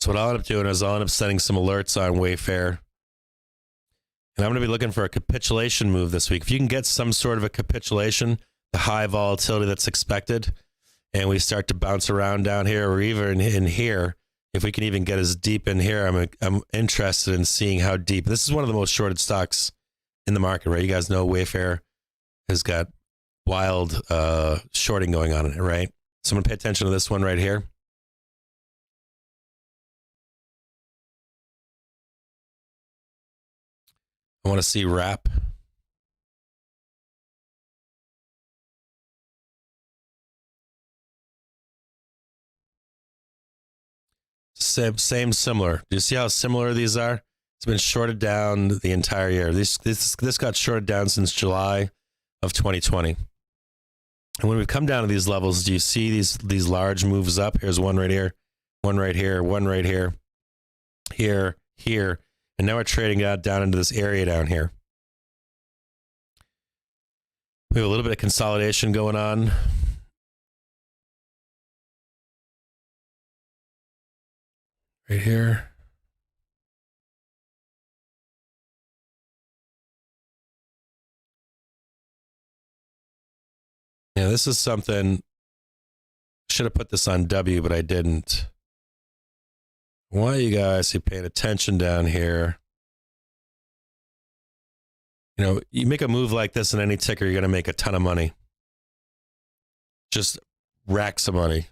So what I'll end up doing is I'll end up setting some alerts on Wayfair. And I'm going to be looking for a capitulation move this week. If you can get some sort of a capitulation, the high volatility that's expected, and we start to bounce around down here or even in here, if we can even get as deep in here, I'm interested in seeing how deep. This is one of the most shorted stocks in the market, right? You guys know Wayfair has got wild shorting going on in it, right? So I'm going to pay attention to this one right here. I want to see wrap. Same, similar. Do you see how similar these are? It's been shorted down the entire year. This got shorted down since July of 2020. And when we come down to these levels, do you see these large moves up? Here's one right here, one right here, one right here, here. And now we're trading out down into this area down here. We have a little bit of consolidation going on. Right here. Yeah, this is something. Should have put this on W, but I didn't. I want you guys to pay attention down here. You know, you make a move like this in any ticker, you're going to make a ton of money. Just racks of money.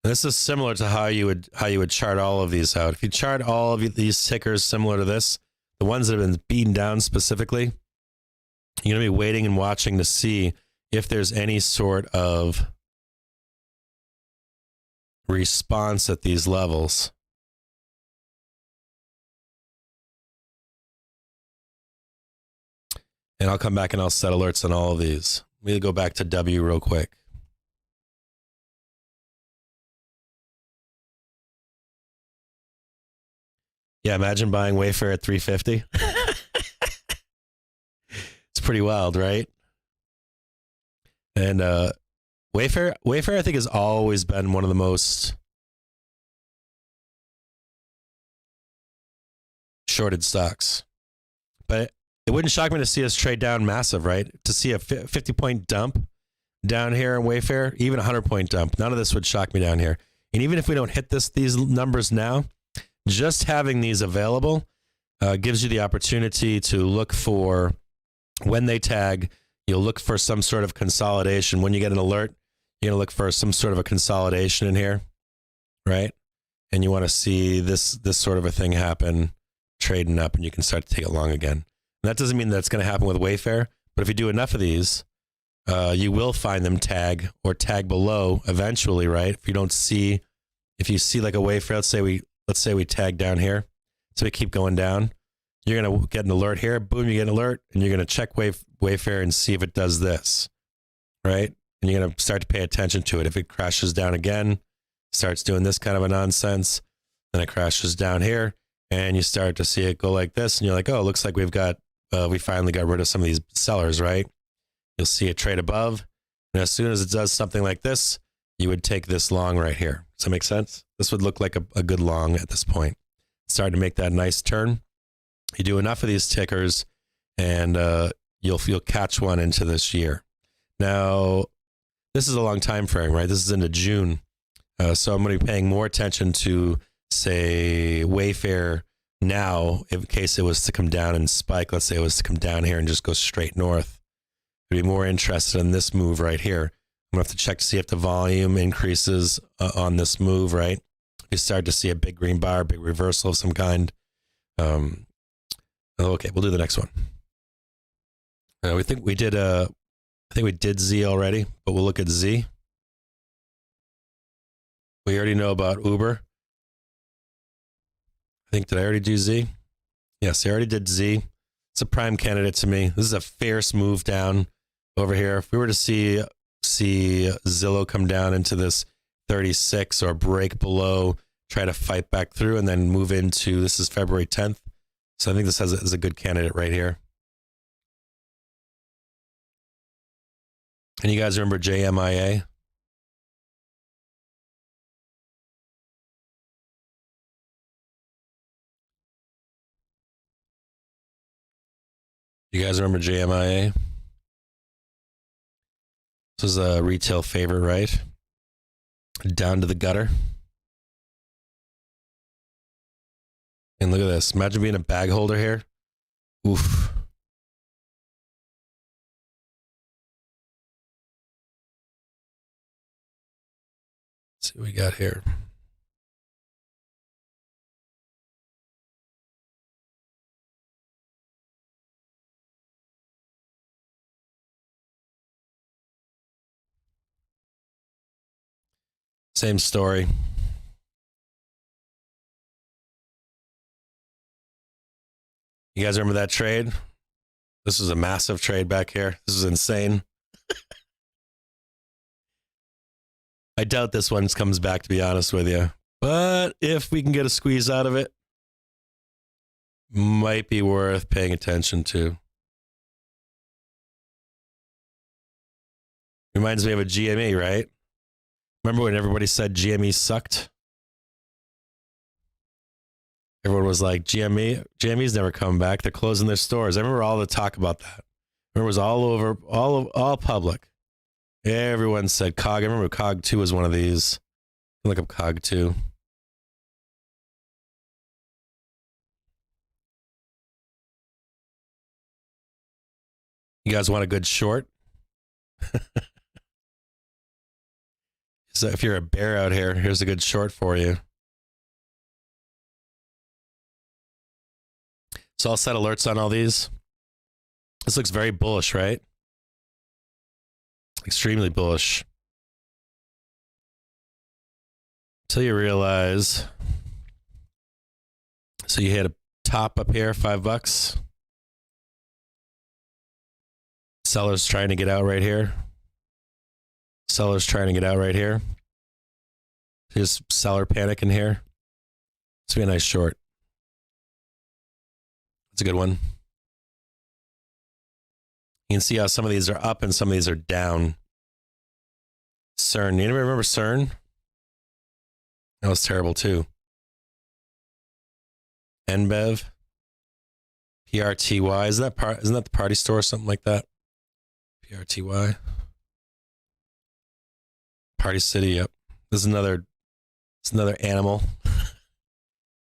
This is similar to how you would chart all of these out. If you chart all of these tickers similar to this, the ones that have been beaten down specifically, you're going to be waiting and watching to see if there's any sort of response at these levels. And I'll come back and I'll set alerts on all of these. Let me go back to W real quick. Yeah, imagine buying Wayfair at 350. It's pretty wild, right? And Wayfair, I think, has always been one of the most shorted stocks. But it wouldn't shock me to see us trade down massive, right? To see a 50-point dump down here in Wayfair, even a 100-point dump. None of this would shock me down here. And even if we don't hit these numbers now, just having these available gives you the opportunity to look for when they tag. You'll look for some sort of consolidation. When you get an alert, you're going to look for some sort of a consolidation in here, right? And you want to see this sort of a thing happen, trading up, and you can start to take it long again. And that doesn't mean that's going to happen with Wayfair, but if you do enough of these, you will find them tag or tag below eventually, right? If you see like a Wayfair, let's say we tag down here, so we keep going down, you're going to get an alert here. Boom, you get an alert, and you're going to check Wayfair and see if it does this, right? And you're going to start to pay attention to it. If it crashes down again, starts doing this kind of a nonsense, then it crashes down here, and you start to see it go like this, and you're like, oh, it looks like we finally got rid of some of these sellers, right? You'll see it trade above, and as soon as it does something like this, you would take this long right here. Does that make sense? This would look like a good long at this point. Starting to make that nice turn. You do enough of these tickers, and you'll catch one into this year. Now, this is a long time frame, right? This is into June. So I'm going to be paying more attention to, say, Wayfair now, in case it was to come down and spike. Let's say it was to come down here and just go straight north. I'd be more interested in this move right here. I'm going to have to check to see if the volume increases on this move, right? We start to see a big green bar, big reversal of some kind. Okay, we'll do the next one. I think we did Z already, but we'll look at Z. We already know about Uber. Did I already do Z? Yes, I already did Z. It's a prime candidate to me. This is a fierce move down over here. If we were to see Zillow come down into this 36 or break below, try to fight back through and then move into, this is February 10th. So I think this is a good candidate right here. And you guys remember JMIA? You guys remember JMIA? This is a retail favorite, right? Down to the gutter. And look at this. Imagine being a bag holder here. Oof. Let's see what we got here. Same story. You guys remember that trade? This was a massive trade back here. This is insane. I doubt this one comes back, to be honest with you. But if we can get a squeeze out of it, might be worth paying attention to. Reminds me of a GME, right? Remember when everybody said GME sucked? Everyone was like, GME's never coming back. They're closing their stores. I remember all the talk about that. It was all over, all public. Everyone said COG. I remember COG 2 was one of these. Look up COG 2. You guys want a good short? So if you're a bear out here, here's a good short for you. So I'll set alerts on all these. This looks very bullish, right? Extremely bullish. Until you realize, so you hit a top up here, $5. Sellers trying to get out right here. Sellers trying to get out right here. Here's seller panic in here. This would be a nice short. That's a good one. You can see how some of these are up and some of these are down. CERN. You anybody remember CERN? That was terrible too. NBEV. PRTY. Isn't that the party store or something like that? PRTY. Party City, yep. This is another animal.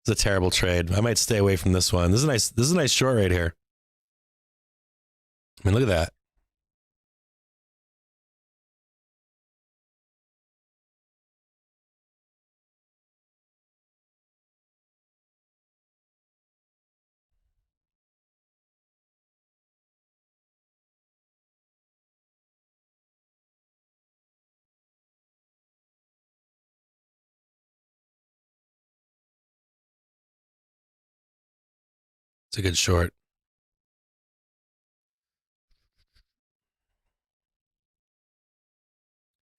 It's a terrible trade. I might stay away from this one. This is a nice short right here. I mean, look at that. It's a good short.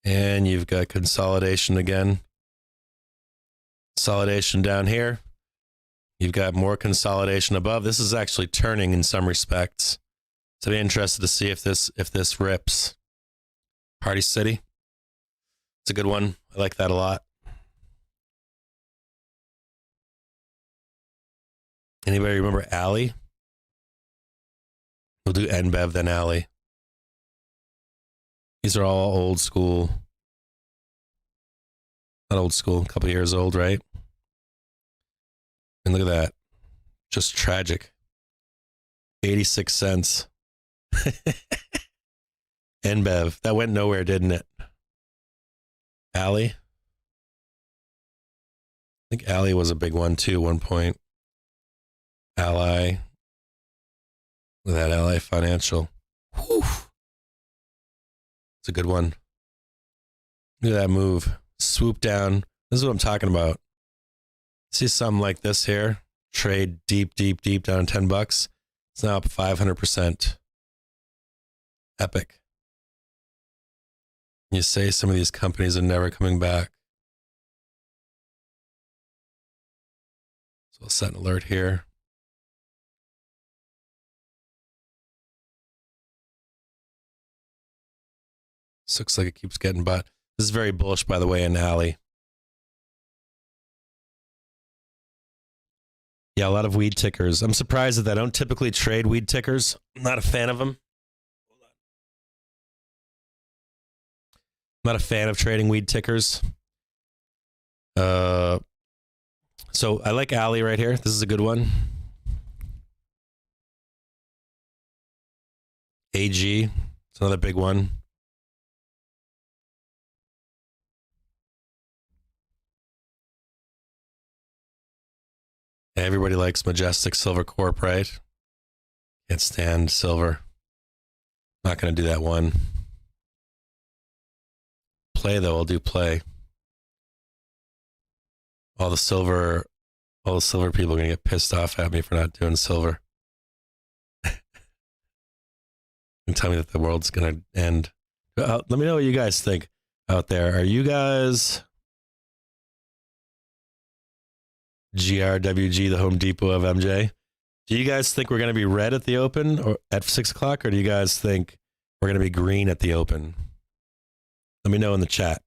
And you've got consolidation again. Consolidation down here. You've got more consolidation above. This is actually turning in some respects. So I'd be interested to see if this rips. Party City. It's a good one. I like that a lot. Anybody remember Alley? We'll do NBEV, then Alley. These are all old school. Not old school, a couple years old, right? And look at that. Just tragic. 86 cents. NBEV. That went nowhere, didn't it? Alley. I think Alley was a big one too, 1 point. Ally. Look at that, Ally Financial. Whew. It's a good one. Look at that move. Swoop down. This is what I'm talking about. See something like this here. Trade deep, deep, deep down $10. It's now up 500%. Epic. You say some of these companies are never coming back. So I'll set an alert here. This looks like it keeps getting bought. This is very bullish, by the way, in Alley. Yeah, a lot of weed tickers. I'm surprised that I don't typically trade weed tickers. I'm not a fan of them. I'm not a fan of trading weed tickers. So I like Alley right here. This is a good one. AG. It's another big one. Everybody likes Majestic Silver Corp, right? Can't stand silver. Not going to do that one. Play, though. I'll do play. All the silver people are going to get pissed off at me for not doing silver. And tell me that the world's going to end. Let me know what you guys think out there. Are you guys GRWG, the Home Depot of MJ? Do you guys think we're going to be red at the open or at 6 o'clock, or do you guys think we're going to be green at the open? Let me know in the chat.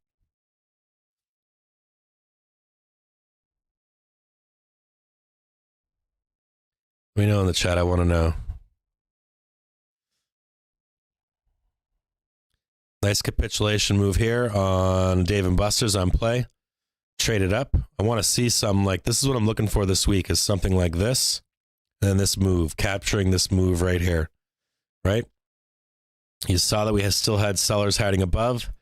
Let me know in the chat. I want to know. Nice capitulation move here on Dave & Buster's on play. Trade it up. I want to see something like this. Is what I'm looking for this week, is something like this. And then this move, capturing this move right here, right? You saw that we still had sellers hiding above.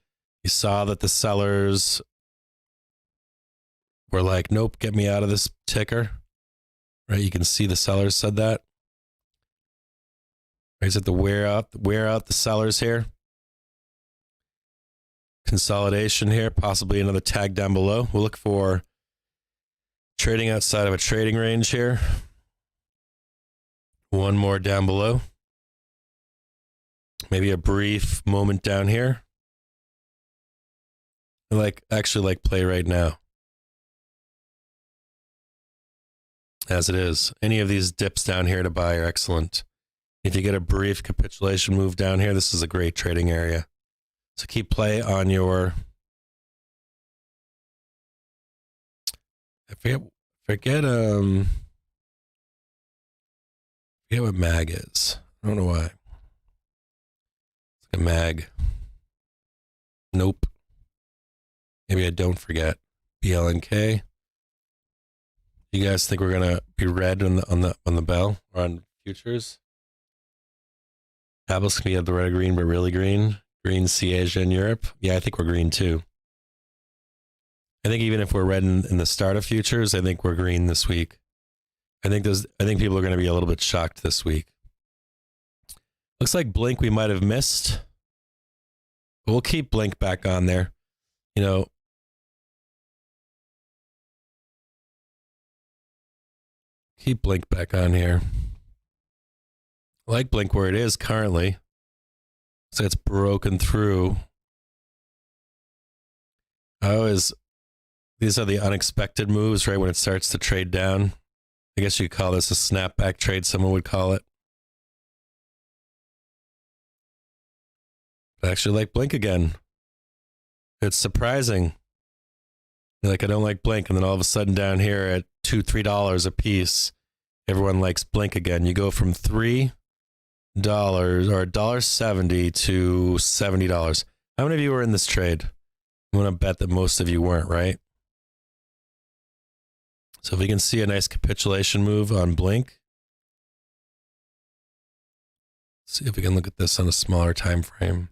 You saw that the sellers were like, nope, get me out of this ticker, right? You can see the sellers said that. Right, is it the wear out the sellers here? Consolidation here, possibly another tag down below. We'll look for trading outside of a trading range here. One more down below. Maybe a brief moment down here. I actually like play right now. As it is. Any of these dips down here to buy are excellent. If you get a brief capitulation move down here, this is a great trading area. So keep play on your, I forget what mag is. I don't know why. It's like a mag. Nope. Maybe I don't forget. BLNK. You guys think we're gonna be red on the bell or on futures? Tablets can be at the red or green, but really green. Green C Asia and Europe. Yeah, I think we're green too. I think even if we're red in the start of futures, I think we're green this week. I think people are going to be a little bit shocked this week. Looks like Blink we might have missed, but we'll keep Blink back on there. You know, keep Blink back on here. I like Blink where it is currently. So it's broken through. These are the unexpected moves, right? When it starts to trade down. I guess you could call this a snapback trade, someone would call it. I actually like Blink again. It's surprising. Like, I don't like Blink, and then all of a sudden down here at $2-3 a piece, everyone likes Blink again. You go from $3 or $1.70 to $70. How many of you were in this trade? I'm going to bet that most of you weren't, right? So if we can see a nice capitulation move on Blink, see if we can look at this on a smaller time frame.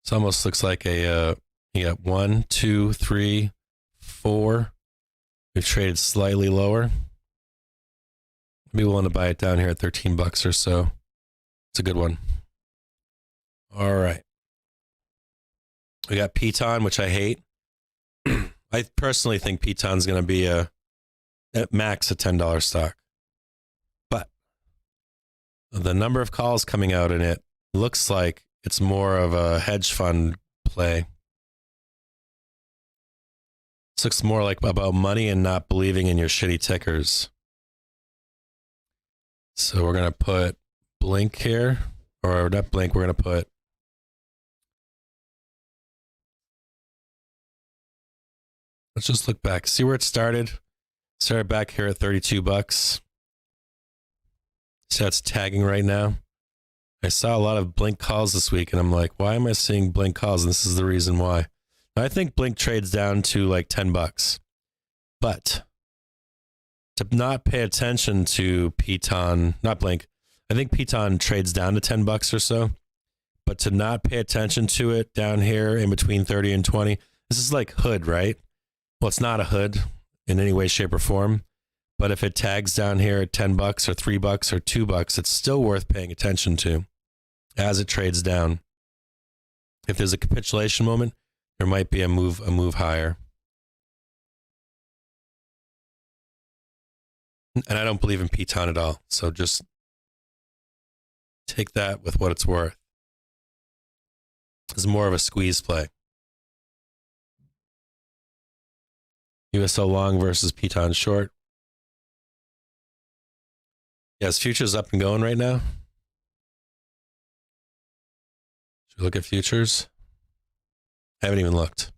This almost looks like a, you got 1, 2, 3, 4. We've traded slightly lower. I'd be willing to buy it down here at 13 bucks or so. It's a good one. All right. We got Piton, which I hate. I personally think Piton's going to be at max a $10 stock. But the number of calls coming out in it looks like it's more of a hedge fund play. This looks more like about money and not believing in your shitty tickers. So we're going to put Blink here, or not Blink, we're going to put let's just look back. See where it started? Started back here at 32 bucks. So it's tagging right now. I saw a lot of Blink calls this week, and I'm like, why am I seeing Blink calls? And this is the reason why. I think Blink trades down to like 10 bucks. But to not pay attention to Piton, not Blink, I think Piton trades down to 10 bucks or so. But to not pay attention to it down here in between 30 and 20, this is like hood, right? Well, it's not a hood in any way, shape, or form. But if it tags down here at 10 bucks or 3 bucks or 2 bucks, it's still worth paying attention to as it trades down. If there's a capitulation moment, there might be a move higher. And I don't believe in Piton at all. So just take that with what it's worth. It's more of a squeeze play. USO long versus Piton short. Yes, futures up and going right now. Should we look at futures? I haven't even looked.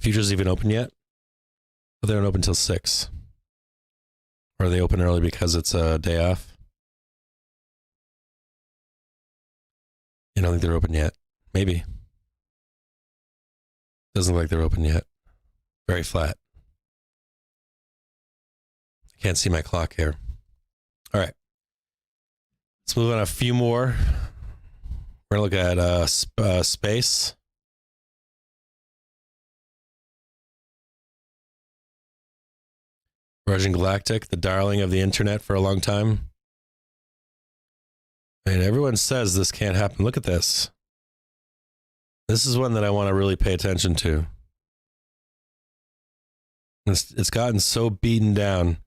Futures even open yet? Well, they don't open until 6. Or are they open early because it's a day off? I don't think they're open yet. Maybe. Doesn't look like they're open yet. Very flat. I can't see my clock here. All right. Let's move on a few more. We're going to look at space. Virgin Galactic, the darling of the internet for a long time. And everyone says this can't happen. Look at this. This is one that I want to really pay attention to. It's gotten so beaten down.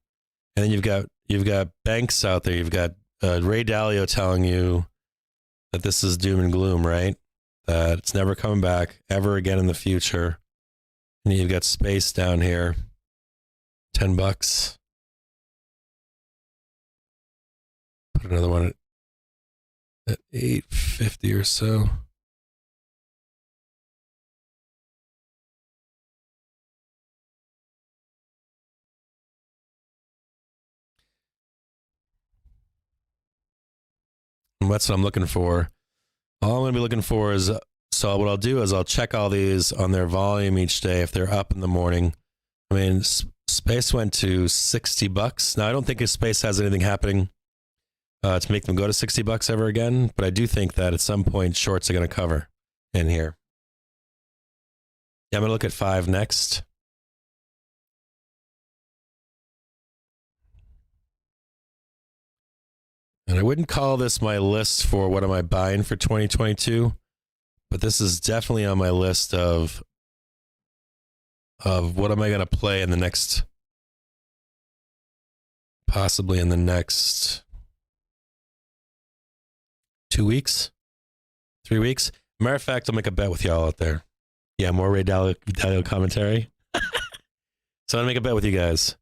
And then you've got banks out there. You've got Ray Dalio telling you that this is doom and gloom, right? That it's never coming back ever again in the future. And you've got space down here. 10 bucks. Put another one at 850 or so. And that's what I'm looking for. All I'm going to be looking for is, so what I'll do is I'll check all these on their volume each day if they're up in the morning. I mean, Space went to 60 bucks. Now, I don't think if Space has anything happening to make them go to 60 bucks ever again, but I do think that at some point shorts are going to cover in here. Yeah, I'm going to look at 5 next. And I wouldn't call this my list for what am I buying for 2022, but this is definitely on my list of what am I going to play in the next, possibly in the next 2 weeks, 3 weeks. Matter of fact, I'll make a bet with y'all out there. Yeah, more Ray Dalio commentary. So I'm going to make a bet with you guys.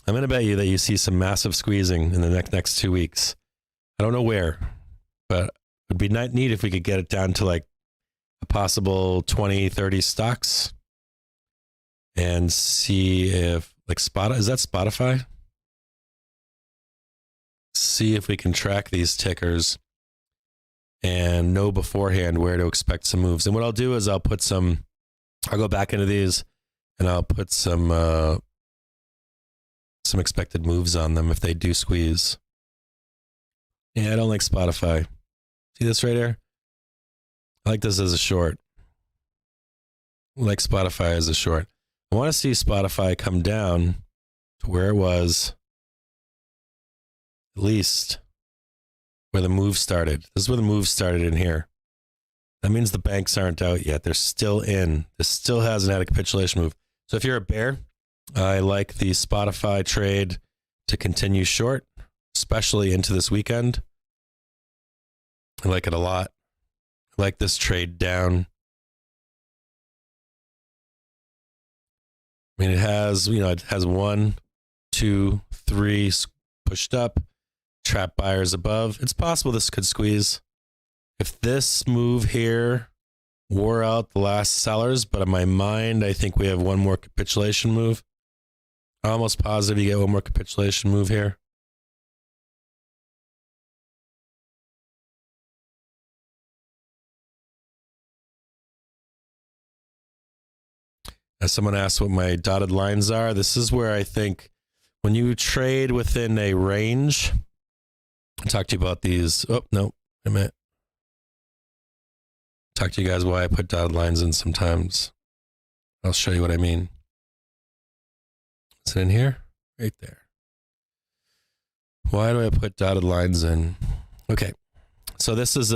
I'm going to bet you that you see some massive squeezing in the next 2 weeks. I don't know where, but it would be neat if we could get it down to like a possible 20, 30 stocks and see if like is that Spotify? See if we can track these tickers and know beforehand where to expect some moves. And what I'll do is I'll go back into these and I'll put some some expected moves on them if they do squeeze. Yeah, I don't like Spotify. See this right here? I like this as a short. I like Spotify as a short. I want to see Spotify come down to where it was, at least where the move started. This is where the move started in here. That means the banks aren't out yet. They're still in. This still hasn't had a capitulation move. So if you're a bear, I like the Spotify trade to continue short, especially into this weekend. I like it a lot. I like this trade down. I mean, it has, it has 1, 2, 3 pushed up, trap buyers above. It's possible this could squeeze. If this move here wore out the last sellers, but in my mind, I think we have one more capitulation move. I'm almost positive you get one more capitulation move here. As someone asked what my dotted lines are, this is where I think when you trade within a range, I'll talk to you about these. Oh, no, wait a minute. Talk to you guys why I put dotted lines in sometimes. I'll show you what I mean. Is it in here? Right there. Why do I put dotted lines in? Okay. So this is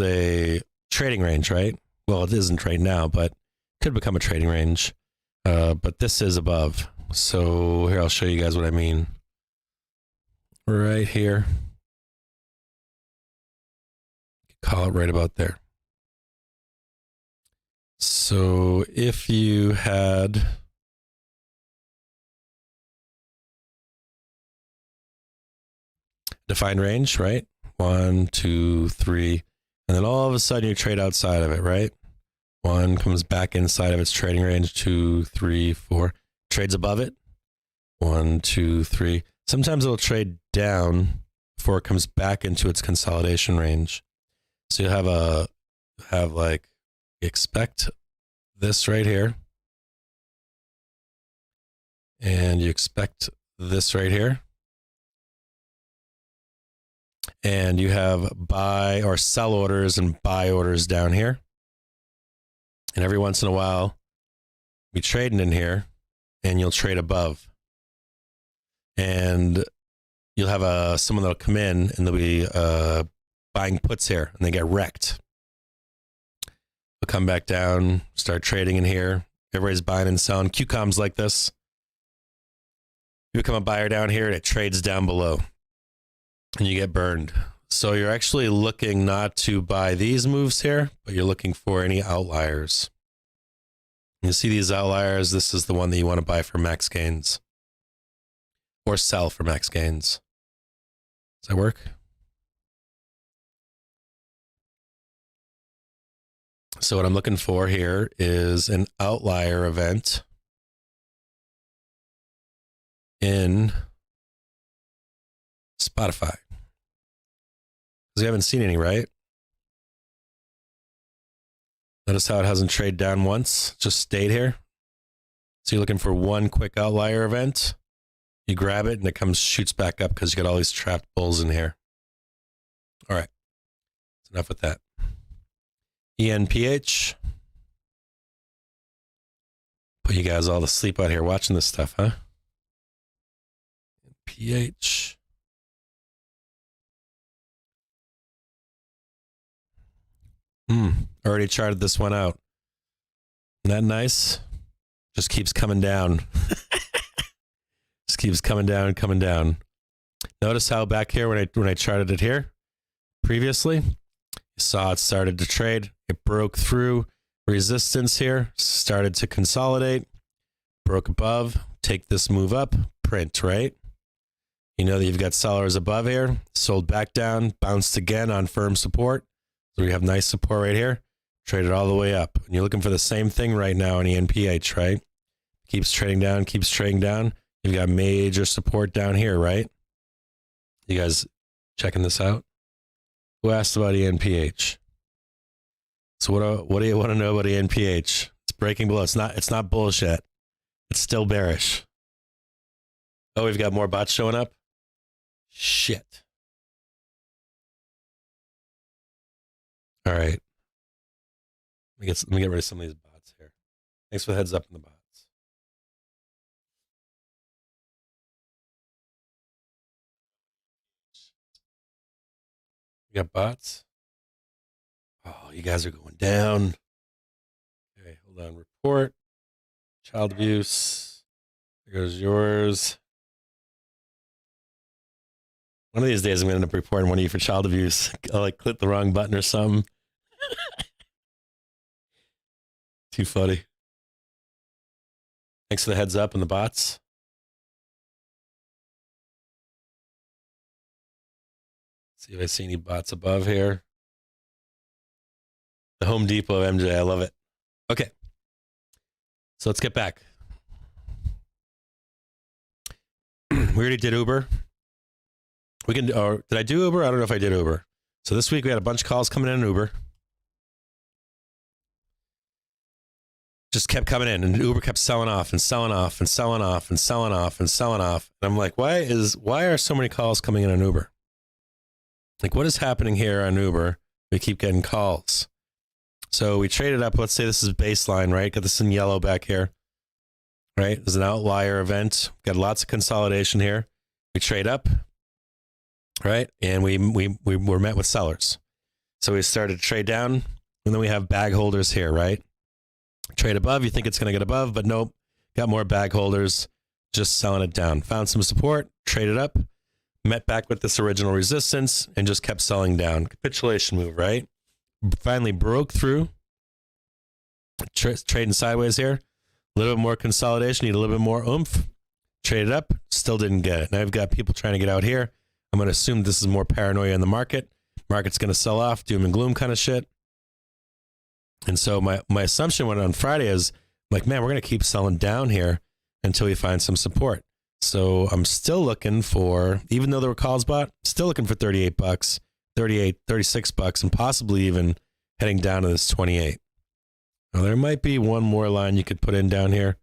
a trading range, right? Well, it isn't right now, but could become a trading range. But this is above. So here, I'll show you guys what I mean. Right here. Call it right about there. So if you had defined range, right? 1, 2, 3, and then all of a sudden you trade outside of it, right? 1 comes back inside of its trading range, 2, 3, 4, trades above it. 1, 2, 3. Sometimes it'll trade down before it comes back into its consolidation range. So you'll have like, expect this right here. And you expect this right here. And you have buy or sell orders and buy orders down here. And every once in a while, be trading in here and you'll trade above. And you'll have someone that'll come in and they'll be buying puts here and they get wrecked. They'll come back down, start trading in here. Everybody's buying and selling. QCOM's like this. You become a buyer down here and it trades down below. And you get burned. So you're actually looking not to buy these moves here, but you're looking for any outliers. You see these outliers, this is the one that you want to buy for max gains. Or sell for max gains. Does that work? So what I'm looking for here is an outlier event in Spotify. Because we haven't seen any, right? Notice how it hasn't traded down once, just stayed here. So you're looking for one quick outlier event. You grab it and it shoots back up because you got all these trapped bulls in here. All right. That's enough with that. ENPH. Put you guys all to sleep out here watching this stuff, huh? PH. Already charted this one out. Isn't that nice? Just keeps coming down. Just keeps coming down and coming down. Notice how back here when I charted it here previously, you saw it started to trade. It broke through resistance here, started to consolidate, broke above, take this move up, print, right? You know that you've got sellers above here, sold back down, bounced again on firm support. So we have nice support right here, traded all the way up. And you're looking for the same thing right now in ENPH, right? Keeps trading down, keeps trading down. You've got major support down here, right? You guys checking this out? Who asked about ENPH? So what do you want to know about ENPH? It's breaking below. It's not bullish yet. It's still bearish. Oh, we've got more bots showing up. Shit. All right. Let me get rid of some of these bots here. Thanks for the heads up in the bots. You got bots? Oh, you guys are going down. Okay, hold on. Report. Child abuse. There goes yours. One of these days I'm going to end up reporting one of you for child abuse. I'll like click the wrong button or something. Too funny. Thanks for the heads up in the bots. See if I see any bots above here. The Home Depot of MJ. I love it. Okay. So let's get back. We already did Uber. We can, or did I do Uber? I don't know if I did Uber. So this week we had a bunch of calls coming in on Uber. Just kept coming in, and Uber kept selling off and selling off and selling off and selling off and selling off. And I'm like, why are so many calls coming in on Uber? Like, what is happening here on Uber? We keep getting calls. So we traded up. Let's say this is baseline, right? Got this in yellow back here, right? There's an outlier event. Got lots of consolidation here. We trade up, right? And we were met with sellers. So we started to trade down, and then we have bag holders here, right? Trade above, you think it's going to get above, but nope. Got more bag holders just selling it down. Found some support, traded up, met back with this original resistance, and just kept selling down. Capitulation move, right? Finally broke through. Trading sideways here. A little bit more consolidation, need a little bit more oomph. Traded up, still didn't get it. Now I've got people trying to get out here. I'm going to assume this is more paranoia in the market. Market's going to sell off, doom and gloom kind of shit. And so my assumption went on Friday is like, man, we're going to keep selling down here until we find some support. So I'm still looking for, even though there were calls bought, still looking for 38 bucks, 38, 36 bucks, and possibly even heading down to this 28. Now there might be one more line you could put in down here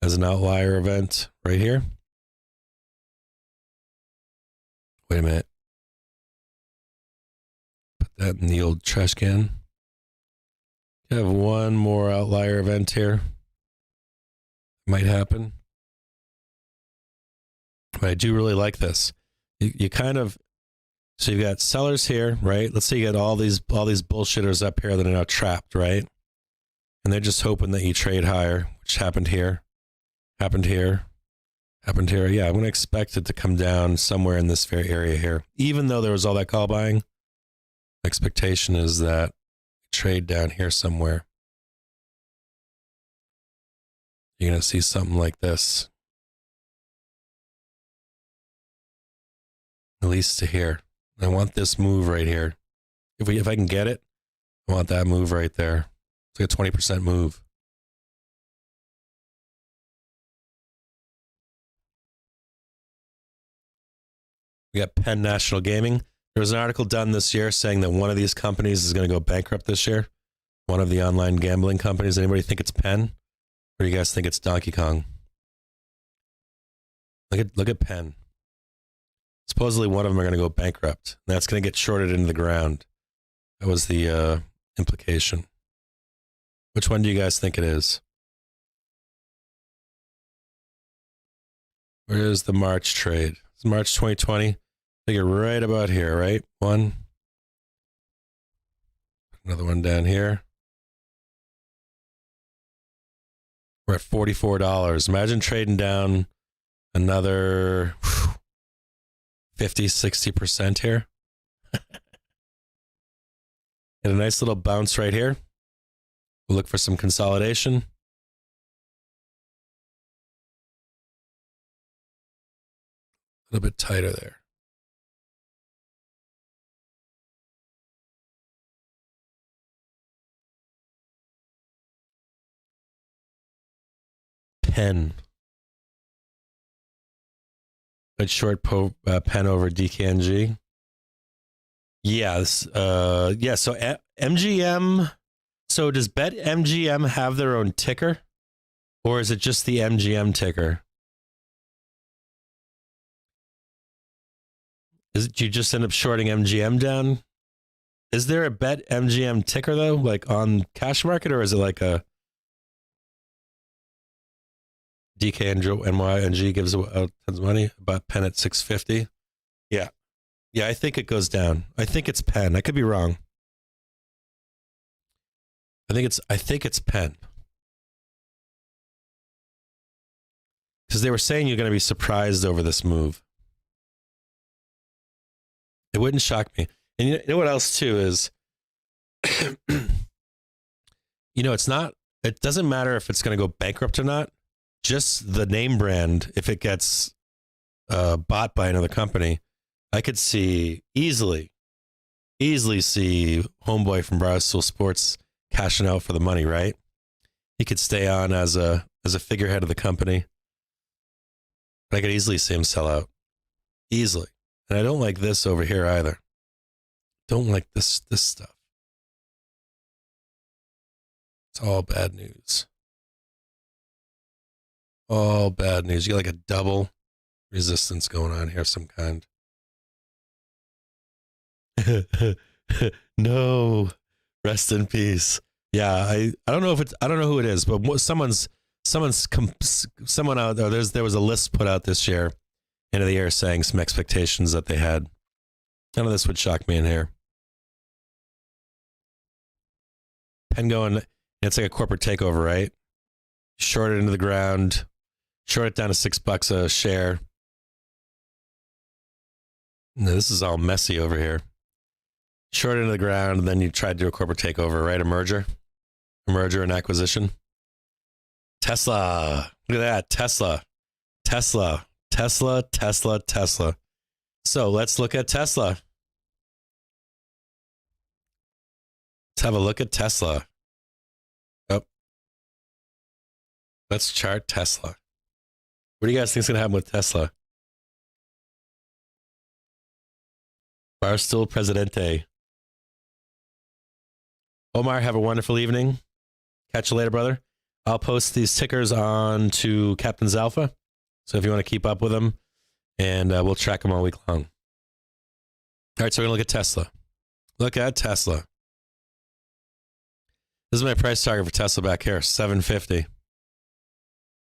as an outlier event right here. Wait a minute. Put that in the old trash can. I have one more outlier event here. Might happen. But I do really like this. You kind of, so you've got sellers here, right? Let's say you got all these bullshitters up here that are now trapped, right? And they're just hoping that you trade higher, which happened here, happened here, happened here. Yeah, I'm going to expect it to come down somewhere in this very area here. Even though there was all that call buying, expectation is that trade down here somewhere. You're going to see something like this. At least to here. I want this move right here. If I can get it, I want that move right there. It's like a 20% move. We got Penn National Gaming. There was an article done this year saying that one of these companies is going to go bankrupt this year. One of the online gambling companies. Anybody think it's Penn? Or do you guys think it's Donkey Kong? Look at Penn. Supposedly one of them are going to go bankrupt. And that's going to get shorted into the ground. That was the implication. Which one do you guys think it is? Where is the March trade? It's March 2020. Take it right about here, right? One. Another one down here. We're at $44. Imagine trading down another 50, 60% here. Get a nice little bounce right here. We'll look for some consolidation. A little bit tighter there. Penn. But short Penn over DKNG. Yes. Yeah. So MGM. So does BetMGM have their own ticker, or is it just the MGM ticker? Did you just end up shorting MGM down? Is there a bet MGM ticker though, like on cash market, or is it like a DKNYNG gives out tons of money about Penn at 650? Yeah. Yeah, I think it goes down. I think it's Penn. I could be wrong. I think it's Penn. Because they were saying you're going to be surprised over this move. It wouldn't shock me. And you know what else too is, it doesn't matter if it's going to go bankrupt or not. Just the name brand, if it gets bought by another company, I could easily see homeboy from Barstool Sports cashing out for the money, right? He could stay on as a figurehead of the company. But I could easily see him sell out. Easily. And I don't like this over here either. Don't like this stuff. It's all bad news. All bad news. You got like a double resistance going on here of some kind. No. Rest in peace. Yeah, I don't know who it is, but someone out there. There was a list put out this year, end of the year, saying some expectations that they had. None of this would shock me in here. Penn going, it's like a corporate takeover, right? Short it into the ground, short it down to $6 a share. No, this is all messy over here. Short it into the ground, and then you try to do a corporate takeover, right? A merger and acquisition. Tesla. Look at that. Tesla. So let's look at Tesla. Let's have a look at Tesla. Oh. Let's chart Tesla. What do you guys think is going to happen with Tesla? Barstool Presidente. Omar, have a wonderful evening. Catch you later, brother. I'll post these tickers on to Captain's Alpha. So if you want to keep up with them, and we'll track them all week long. All right, so we're going to look at Tesla. Look at Tesla. This is my price target for Tesla back here, 750.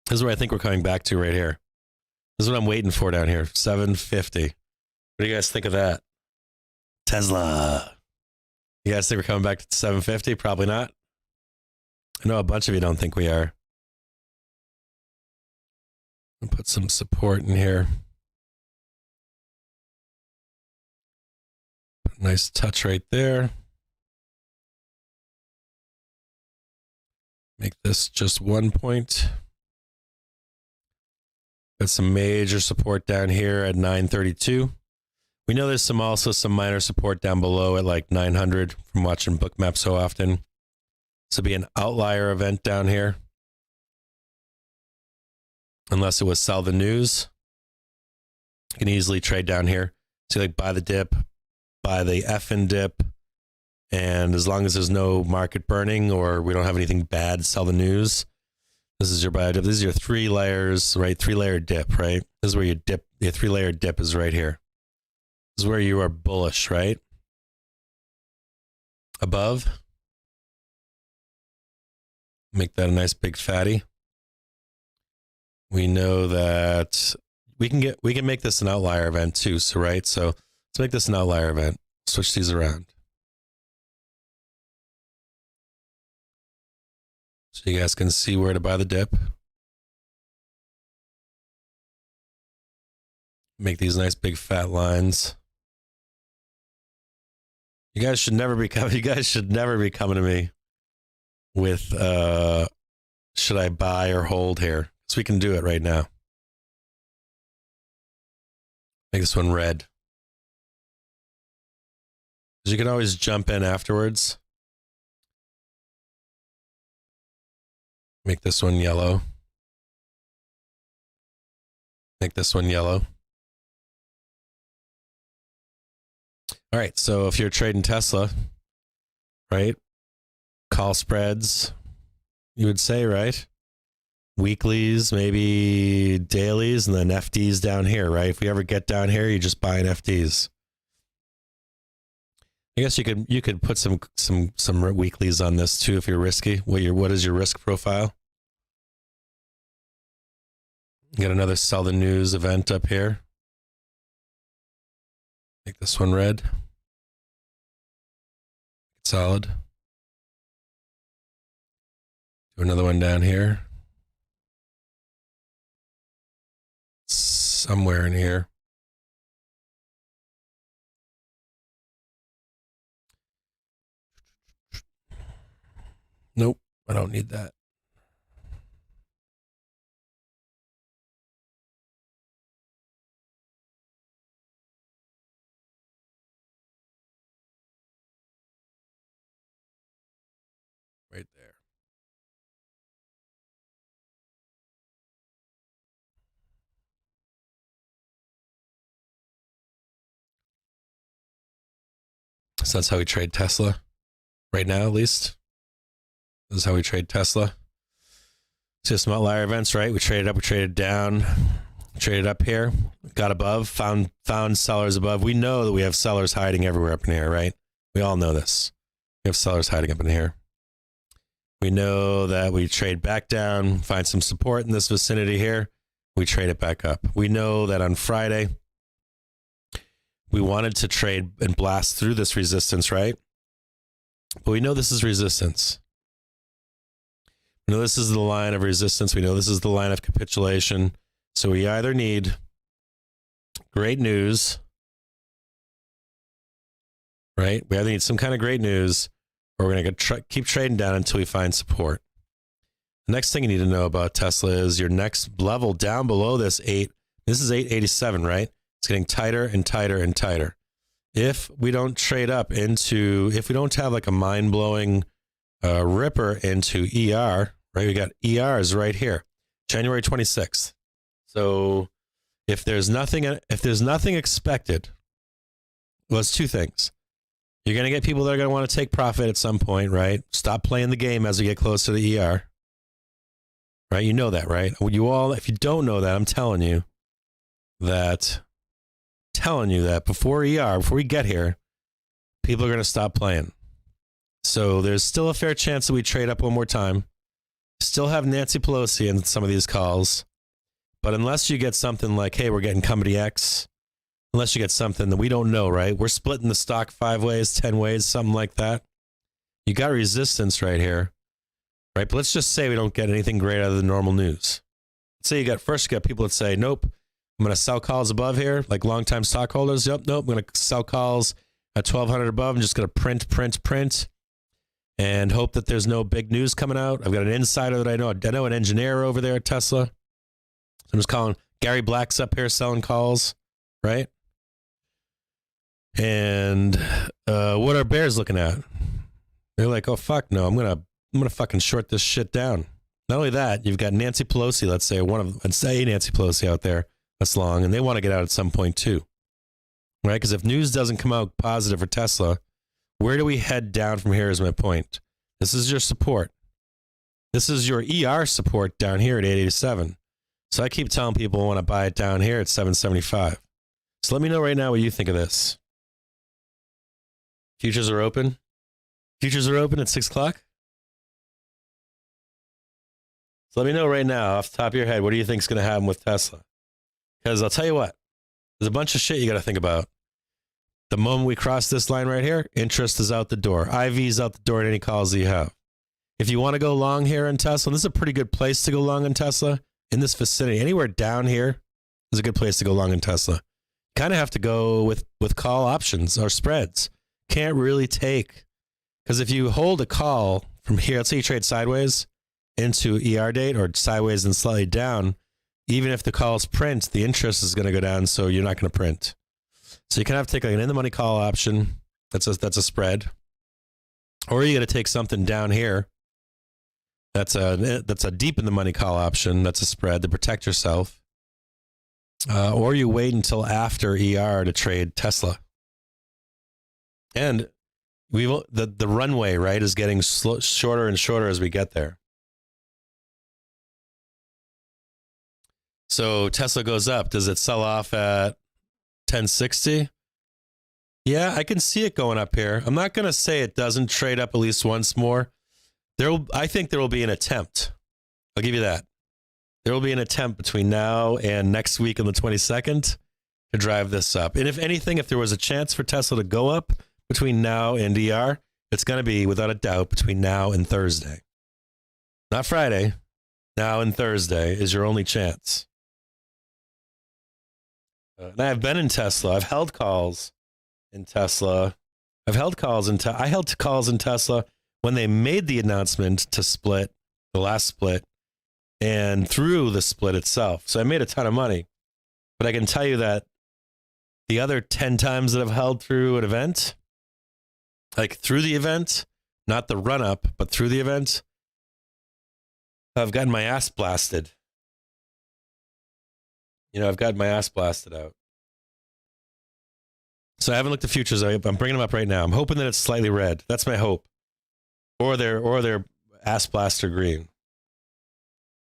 This is where I think we're coming back to right here. This is what I'm waiting for down here, 750. What do you guys think of that? Tesla. You guys think we're coming back to 750? Probably not. I know a bunch of you don't think we are. I'll put some support in here. Put a nice touch right there. Make this just 1 point. Got some major support down here at 932. We know there's also some minor support down below at like 900 from watching Bookmap so often. This will be an outlier event down here. Unless it was sell the news. You can easily trade down here. So like buy the dip, buy the effing dip. And as long as there's no market burning or we don't have anything bad, sell the news. This is your buy dip. This is your 3 layers, right? 3-layer dip, right? This is where your dip, your 3-layer dip is right here. This is where you are bullish, right? Above. Make that a nice big fatty. We know that we can make this an outlier event too. So, right. So let's make this an outlier event. Switch these around. So you guys can see where to buy the dip. Make these nice big fat lines. You guys should never be coming to me with should I buy or hold here? So we can do it right now. Make this one red. Because you can always jump in afterwards. Make this one yellow. Make this one yellow. All right, so if you're trading Tesla, right? Call spreads, you would say, right? Weeklies, maybe dailies, and then FDs down here, right? If we ever get down here, you just buy an FDs. I guess you could put some weeklies on this too if you're risky. What is your risk profile? Get another sell the news event up here. Make this one red. Solid. Do another one down here. Somewhere in here. Nope, I don't need that. Right there. So that's how we trade Tesla. Right now, at least. This is how we trade Tesla. It's just some outlier events, right? We traded up, we traded down, traded up here, got above, found sellers above. We know that we have sellers hiding everywhere up in here, right? We all know this. We have sellers hiding up in here. We know that we trade back down, find some support in this vicinity here. We trade it back up. We know that on Friday, we wanted to trade and blast through this resistance, right? But we know this is resistance. We know this is the line of resistance. We know this is the line of capitulation. So we either need great news, right? We either need some kind of great news, or we're going to keep trading down until we find support. The next thing you need to know about Tesla is your next level down below this 8. This is 887, right? It's getting tighter and tighter and tighter. If we don't trade up into, if we don't have like a mind-blowing ripper into ER, right? We got ERs right here, January 26th. So if there's nothing expected, well, it's two things. You're going to get people that are going to want to take profit at some point, right? Stop playing the game as we get close to the ER, right? You know that, right? You all, if you don't know that, I'm telling you that before we get here, people are going to stop playing. So there's still a fair chance that we trade up one more time. Still have Nancy Pelosi in some of these calls. But unless you get something like, hey, we're getting company X, unless you get something that we don't know, right? We're splitting the stock 5 ways, 10 ways, something like that. You got resistance right here, right? But let's just say we don't get anything great out of the normal news. Let's say you got people that say, nope, I'm going to sell calls above here, like longtime stockholders. Yep, nope, I'm going to sell calls at 1,200 above. I'm just going to print, and hope that there's no big news coming out. I've got an insider that I know an engineer over there at Tesla. So I'm just calling Gary Black's up here selling calls, right? And what are bears looking at? They're like, oh fuck no, I'm gonna fucking short this shit down. Not only that, you've got Nancy Pelosi, let's say Nancy Pelosi out there that's long, and they want to get out at some point too, right? Because if news doesn't come out positive for Tesla, where do we head down from here is my point. This is your support. This is your ER support down here at 887. So I keep telling people I want to buy it down here at 775. So let me know right now what you think of this. Futures are open. Futures are open at 6 o'clock. So let me know right now, off the top of your head, what do you think is going to happen with Tesla? Because I'll tell you what, there's a bunch of shit you got to think about. The moment we cross this line right here, interest is out the door. IV is out the door in any calls that you have. If you want to go long here in Tesla, this is a pretty good place to go long in Tesla. In this vicinity, anywhere down here is a good place to go long in Tesla. Kind of have to go with call options or spreads. Can't really take, because if you hold a call from here, let's say you trade sideways into ER date or sideways and slightly down, even if the calls print, the interest is going to go down, so you're not going to print. So you kind of have to take like an in-the-money call option. That's a spread. Or you got to take something down here. That's a deep in the money call option. That's a spread to protect yourself. Or you wait until after ER to trade Tesla. And the runway, right, is getting shorter and shorter as we get there. So Tesla goes up. Does it sell off at 1060? Yeah, I can see it going up here. I'm not going to say it doesn't trade up at least once more. I think there will be an attempt. I'll give you that. There will be an attempt between now and next week on the 22nd to drive this up. And if anything, if there was a chance for Tesla to go up between now and ER, it's going to be, without a doubt, between now and Thursday. Not Friday. Now and Thursday is your only chance. And I've been in Tesla. I've held calls in Tesla. I held calls in Tesla when they made the announcement to split, the last split, and through the split itself. So I made a ton of money. But I can tell you that the other 10 times that I've held through an event, like through the event, not the run up, but through the event, I've gotten my ass blasted. I've gotten my ass blasted out. So I haven't looked at futures. I'm bringing them up right now. I'm hoping that it's slightly red. That's my hope. Or they're ass blaster green.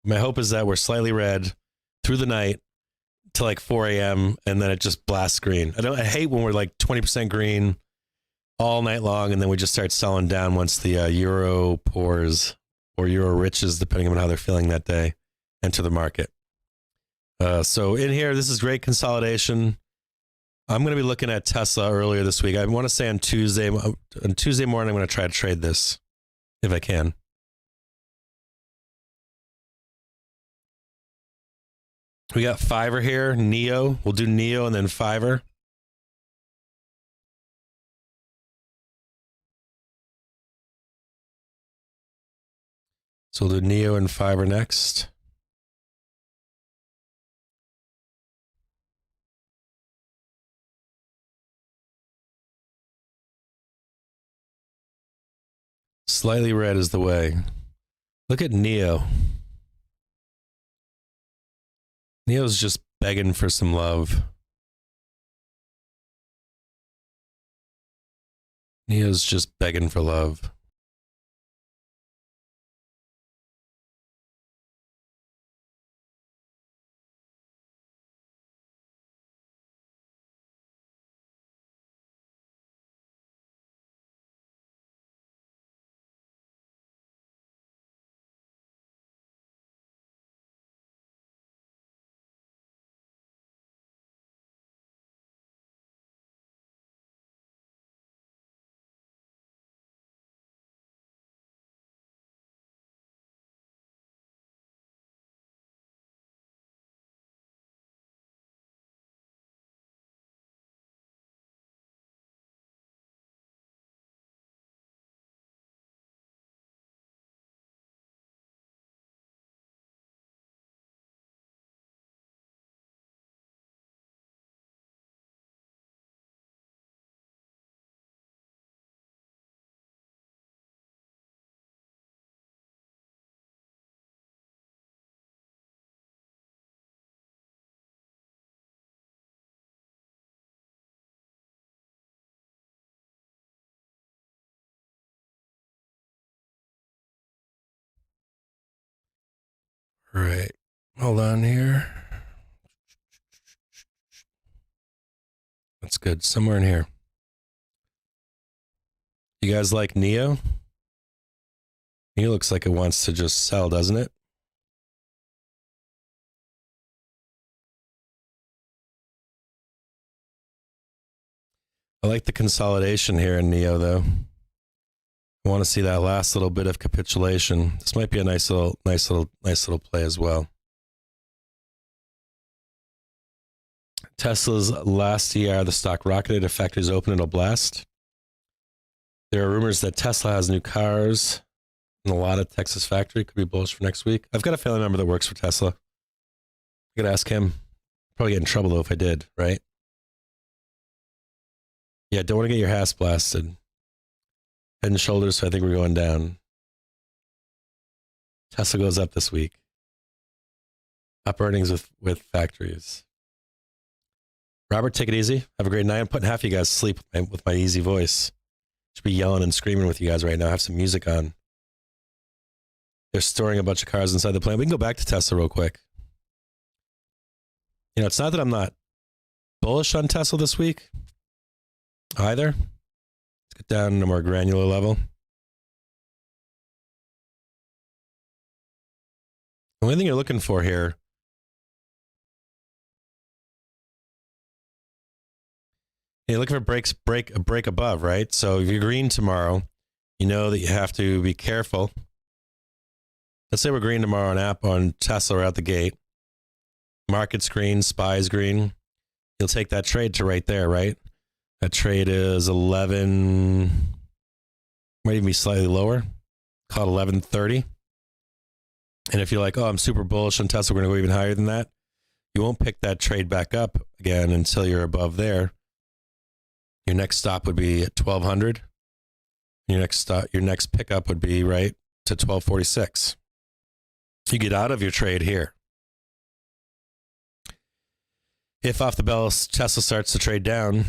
My hope is that we're slightly red through the night to like 4 a.m. and then it just blasts green. I hate when we're like 20% green all night long and then we just start selling down once the euro pours or euro riches, depending on how they're feeling that day, enter the market. So in here, this is great consolidation. I'm going to be looking at Tesla earlier this week. I want to say on Tuesday morning, I'm going to try to trade this if I can. We got Fiverr here, Neo. We'll do Neo and then Fiverr. So we'll do Neo and Fiverr next. Slightly red is the way. Look at Neo. Neo's just begging for some love. Neo's just begging for love. Right. Hold on here. That's good. Somewhere in here. You guys like Neo? Neo looks like it wants to just sell, doesn't it? I like the consolidation here in Neo, though. I want to see that last little bit of capitulation. This might be a nice little play as well. Tesla's last ER, the stock rocketed. If factories open, it'll blast. There are rumors that Tesla has new cars in a lot of Texas factory. Could be bullish for next week. I've got a family member that works for Tesla. I could ask him. Probably get in trouble though if I did, right? Yeah, don't want to get your ass blasted. Head and shoulders, so I think we're going down. Tesla goes up this week. Up earnings with factories. Robert, take it easy. Have a great night. I'm putting half of you guys to sleep with my easy voice. Should be yelling and screaming with you guys right now. I have some music on. They're storing a bunch of cars inside the plant. We can go back to Tesla real quick. It's not that I'm not bullish on Tesla this week. either. Let's get down to a more granular level. The only thing you're looking for here you're looking for a break above, right? So if you're green tomorrow, you know that you have to be careful. Let's say we're green tomorrow on Tesla right out the gate. Market's green, SPY's green. You'll take that trade to right there, right? That trade is 11, might even be slightly lower, called 1130. And if you're like, oh, I'm super bullish on Tesla, we're going to go even higher than that, you won't pick that trade back up again until you're above there. Your next stop would be at 1200. Your next pickup would be right to 1246. You get out of your trade here. If off the bell Tesla starts to trade down,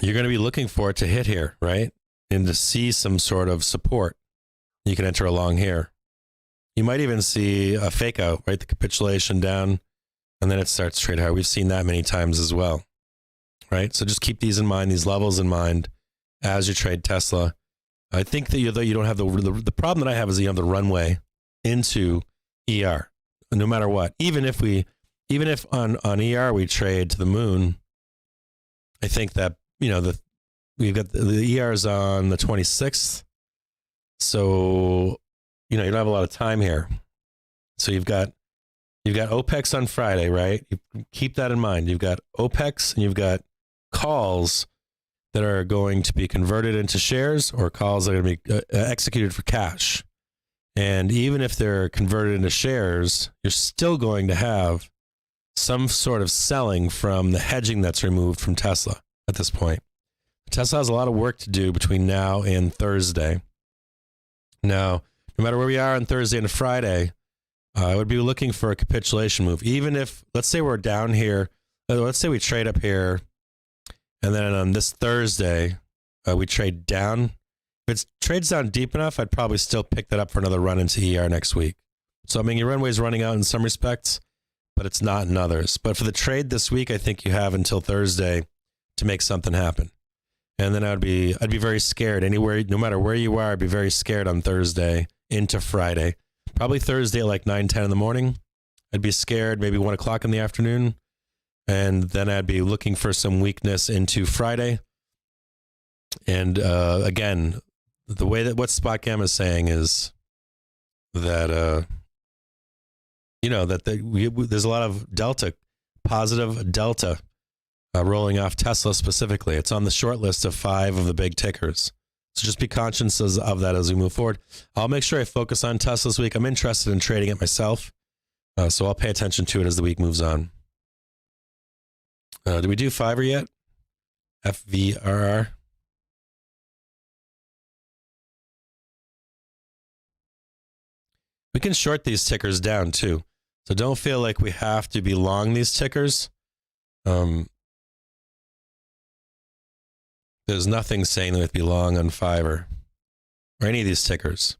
you're going to be looking for it to hit here, right? And to see some sort of support. You can enter along here. You might even see a fake out, right? The capitulation down, and then it starts to trade higher. We've seen that many times as well, right? So just keep these in mind, these levels in mind as you trade Tesla. I think that you don't have the problem that I have is that you have the runway into ER, no matter what. Even if on ER we trade to the moon, I think that, we've got the ER's on the 26th. So, you don't have a lot of time here. So you've got OPEX on Friday, right? You keep that in mind. You've got OPEX and you've got calls that are going to be converted into shares or calls that are going to be executed for cash. And even if they're converted into shares, you're still going to have some sort of selling from the hedging that's removed from Tesla at this point. Tesla has a lot of work to do between now and Thursday. Now, no matter where we are on Thursday and Friday, I would be looking for a capitulation move. Even if, let's say we're down here, let's say we trade up here, and then on this Thursday, we trade down. If it trades down deep enough, I'd probably still pick that up for another run into ER next week. So, your runway is running out in some respects, but it's not in others. But for the trade this week, I think you have until Thursday to make something happen. And then I'd be very scared anywhere, no matter where you are, I'd be very scared on Thursday into Friday. Probably Thursday at like 9, 10 in the morning. I'd be scared maybe 1 o'clock in the afternoon. And then I'd be looking for some weakness into Friday. And again, the way that what SpotGam is saying is that, there's a lot of delta, positive delta rolling off Tesla specifically. It's on the short list of 5 of the big tickers. So just be conscious of that as we move forward. I'll make sure I focus on Tesla this week. I'm interested in trading it myself. So I'll pay attention to it as the week moves on. Did we do Fiverr yet? FVRR. We can short these tickers down too. So don't feel like we have to be long these tickers. There's nothing saying that we have to be long on Fiverr or any of these tickers.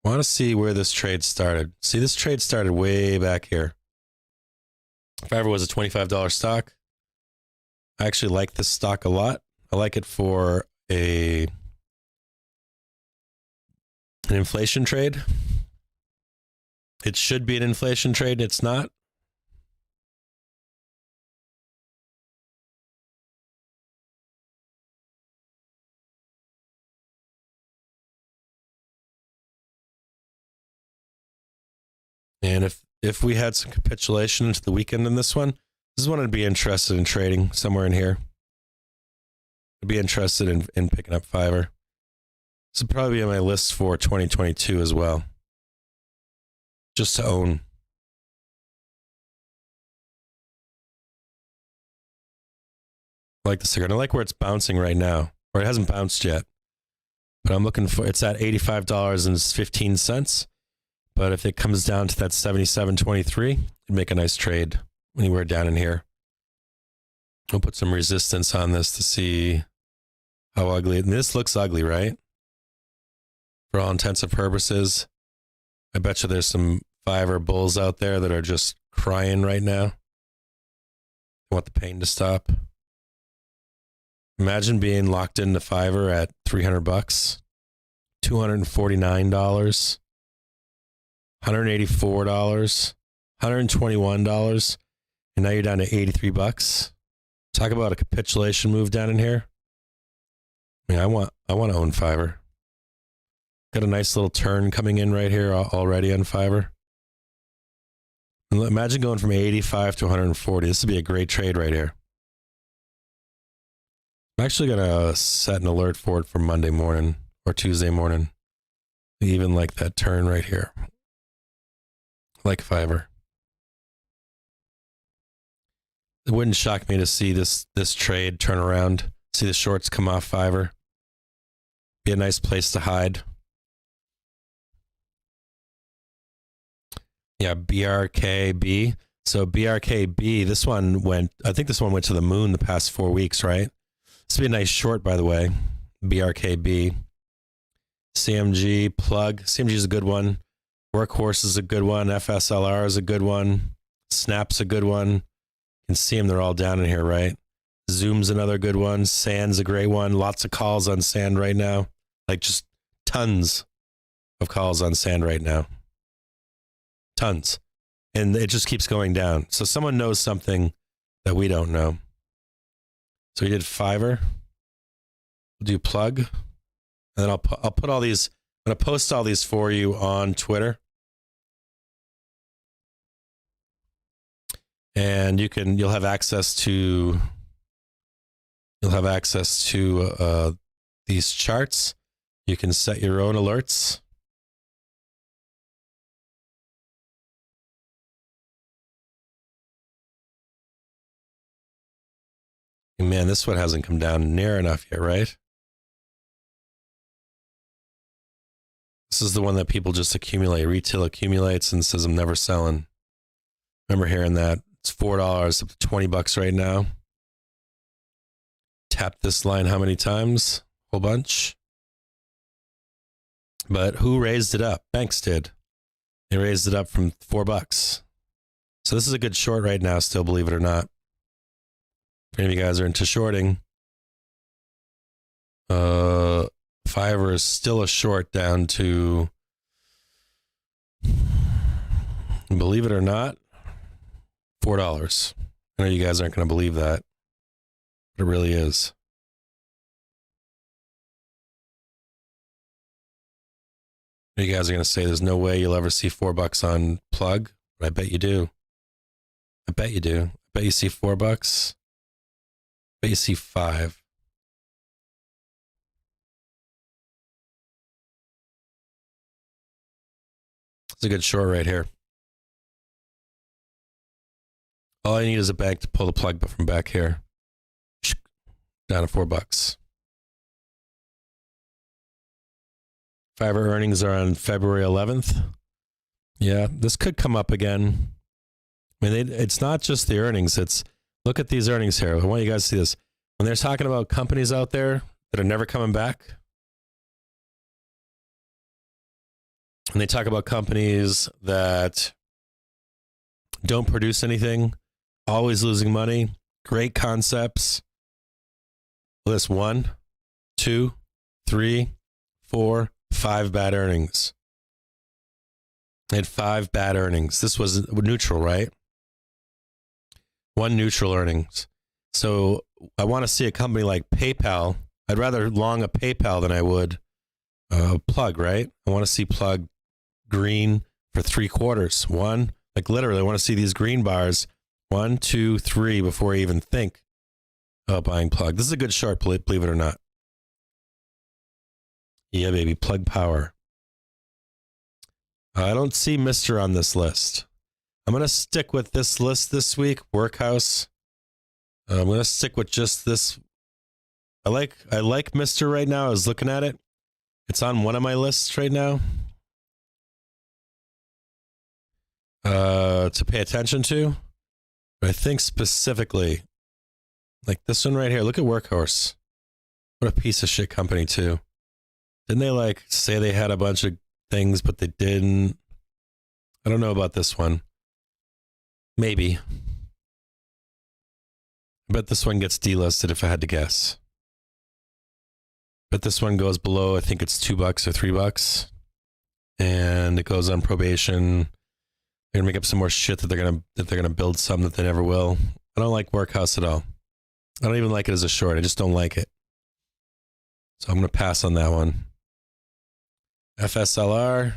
I want to see where this trade started. See, this trade started way back here. Fiverr was a $25 stock. I actually like this stock a lot. I like it for an inflation trade. It should be an inflation trade. It's not. And if we had some capitulation into the weekend in this is one I'd be interested in trading somewhere in here. I'd be interested in picking up Fiverr. This would probably be on my list for 2022 as well. Just to own. I like this ticker. And I like where it's bouncing right now. Or it hasn't bounced yet. But I'm looking for, it's at $85.15. But if it comes down to that 77.23, it'd make a nice trade anywhere down in here. I'll put some resistance on this to see how ugly. And this looks ugly, right? For all intents and purposes. I bet you there's some Fiverr bulls out there that are just crying right now. They want the pain to stop. Imagine being locked into Fiverr at $300, $249, $184, $121, and now you're down to $83. Talk about a capitulation move down in here. I mean, I want to own Fiverr. Got a nice little turn coming in right here already on Fiverr. And imagine going from 85 to 140. This would be a great trade right here. I'm actually going to set an alert for it for Monday morning or Tuesday morning. Even like that turn right here. Like Fiverr. It wouldn't shock me to see this trade turn around. See the shorts come off Fiverr. Be a nice place to hide. Yeah, BRKB. So BRKB, this one went, I think this one went to the moon the past 4 weeks, right? This would be a nice short, by the way. BRKB. CMG plug. CMG is a good one. Workhorse is a good one. FSLR is a good one. Snap's a good one. You can see them, they're all down in here, right? Zoom's another good one. Sand's a great one. Lots of calls on Sand right now. Like just tons of calls on Sand right now. Tons. And it just keeps going down. So someone knows something that we don't know. So we did Fiverr. We'll do plug. And then I'll put all these, I'm going to post all these for you on Twitter. And you'll have access to these charts. You can set your own alerts. And man, this one hasn't come down near enough yet, right? This is the one that people just accumulate. Retail accumulates and says, I'm never selling. Remember hearing that? It's $4 up to $20 right now. Tapped this line how many times? Whole bunch. But who raised it up? Banks did. They raised it up from $4. So this is a good short right now, still, believe it or not. If any of you guys are into shorting, Fiverr is still a short down to, believe it or not, $4. I know you guys aren't going to believe that, but it really is. You guys are going to say there's no way you'll ever see $4 on plug, but I bet you do. I bet you do. I bet you see $4. I bet you see 5. It's a good short right here. All I need is a bank to pull the plug from back here. Down to $4. Fiverr earnings are on February 11th. Yeah, this could come up again. I mean, it's not just the earnings. It's, look at these earnings here. I want you guys to see this. When they're talking about companies out there that are never coming back, and they talk about companies that don't produce anything, always losing money, great concepts. Well, this 1, 2, 3, 4, 5 bad earnings. They had 5 bad earnings. This was neutral, right? 1 neutral earnings. So I want to see a company like PayPal. I'd rather long a PayPal than I would plug, right? I want to see plug green for 3 quarters. 1, like literally, I want to see these green bars 1, 2, 3 before I even think about buying plug. This is a good short, believe it or not. Yeah, baby, plug power. I don't see Mr. on this list. I'm going to stick with this list this week, Workhouse. I'm going to stick with just this. I like Mr. right now. I was looking at it. It's on one of my lists right now to pay attention to. But I think specifically, like this one right here. Look at Workhorse. What a piece of shit company too. Didn't they like say they had a bunch of things, but they didn't? I don't know about this one. Maybe. I bet this one gets delisted if I had to guess. But this one goes below, I think it's $2 or $3. And it goes on probation. They're gonna make up some more shit that they're gonna build some that they never will. I don't like Workhouse at all. I don't even like it as a short. I just don't like it. So I'm gonna pass on that one. FSLR.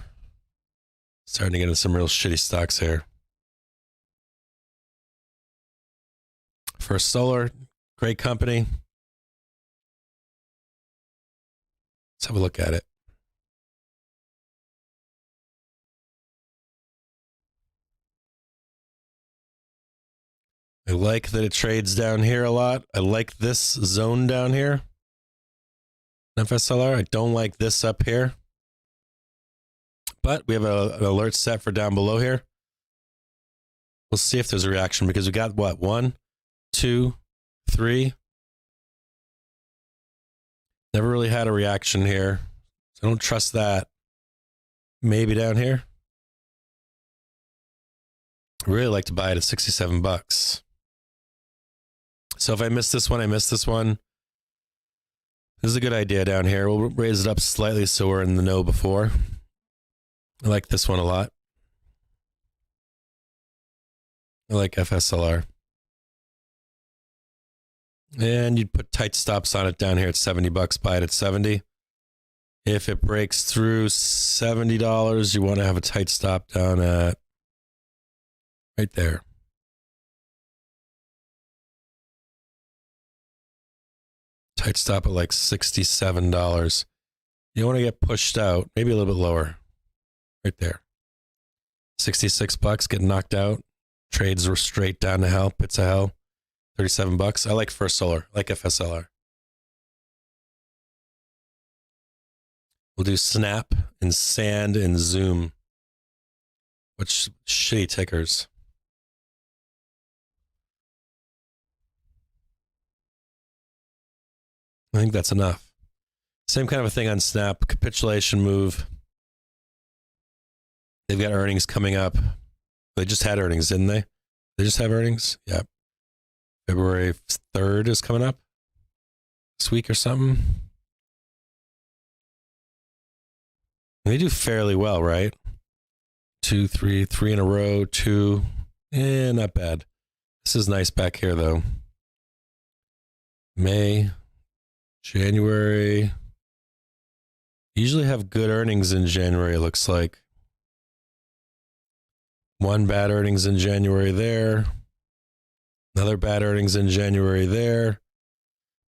Starting to get into some real shitty stocks here. First Solar, great company. Let's have a look at it. I like that it trades down here a lot. I like this zone down here. FSLR. I don't like this up here. But we have an alert set for down below here. We'll see if there's a reaction because we got what? 1, 2, 3. Never really had a reaction here. So I don't trust that. Maybe down here. I really like to buy it at $67. So if I miss this one, I miss this one. This is a good idea down here. We'll raise it up slightly so we're in the know before. I like this one a lot. I like FSLR. And you'd put tight stops on it down here at $70. Buy it at 70. If it breaks through $70, you want to have a tight stop down at right there. Tight stop at like $67. You want to get pushed out, maybe a little bit lower. Right there. $66, get knocked out. Trades were straight down to hell, pits of hell. $37. I like First Solar, I like FSLR. We'll do Snap and Sand and Zoom. Which shitty tickers. I think that's enough. Same kind of a thing on Snap. Capitulation move. They've got earnings coming up. They just had earnings, didn't they? They just have earnings? Yeah. February 3rd is coming up. This week or something. They do fairly well, right? 2, 3 in a row, 2. Not bad. This is nice back here, though. May, January. Usually have good earnings in January, it looks like. One bad earnings in January there. Another bad earnings in January there.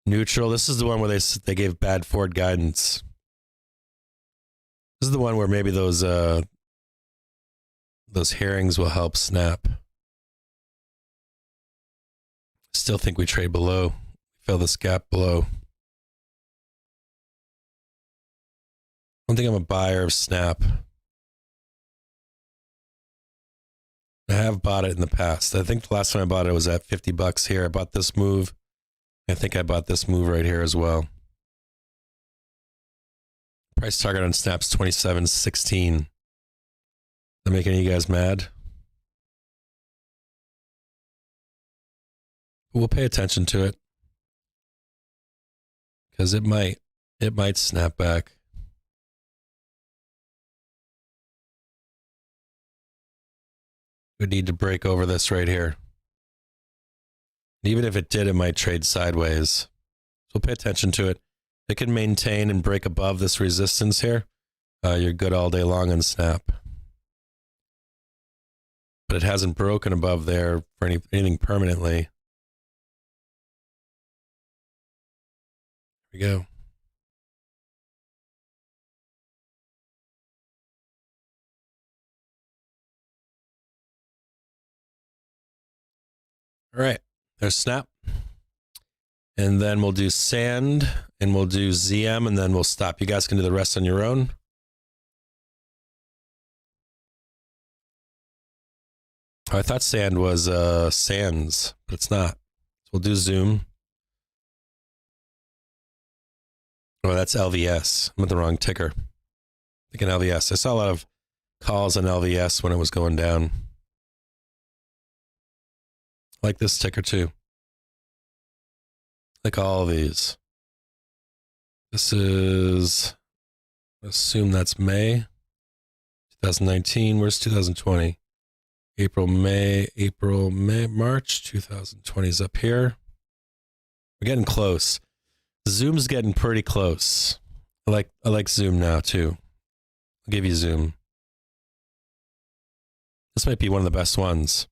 Neutral. This is the one where they gave bad forward guidance. This is the one where maybe those hearings will help Snap. Still think we trade below. Fill this gap below. I don't think I'm a buyer of Snap. I have bought it in the past. I think the last time I bought it was at $50 here. I bought this move. I think I bought this move right here as well. Price target on Snap's $27.16. That making you guys mad? We'll pay attention to it. Because it might snap back. We need to break over this right here. Even if it did, it might trade sideways. So we'll pay attention to it. It can maintain and break above this resistance here. You're good all day long on Snap. But it hasn't broken above there for anything permanently. Here we go. All right, there's Snap. And then we'll do Sand, and we'll do ZM, and then we'll stop. You guys can do the rest on your own. Oh, I thought Sand was Sands, but it's not. So we'll do Zoom. Oh, that's LVS. I'm at the wrong ticker. Thinking LVS. I saw a lot of calls on LVS when it was going down. I like this ticker too. Like all of these. This is, assume that's May 2019. Where's 2020? April, May, March 2020 is up here. We're getting close. Zoom's getting pretty close. I like Zoom now too. I'll give you Zoom. This might be one of the best ones.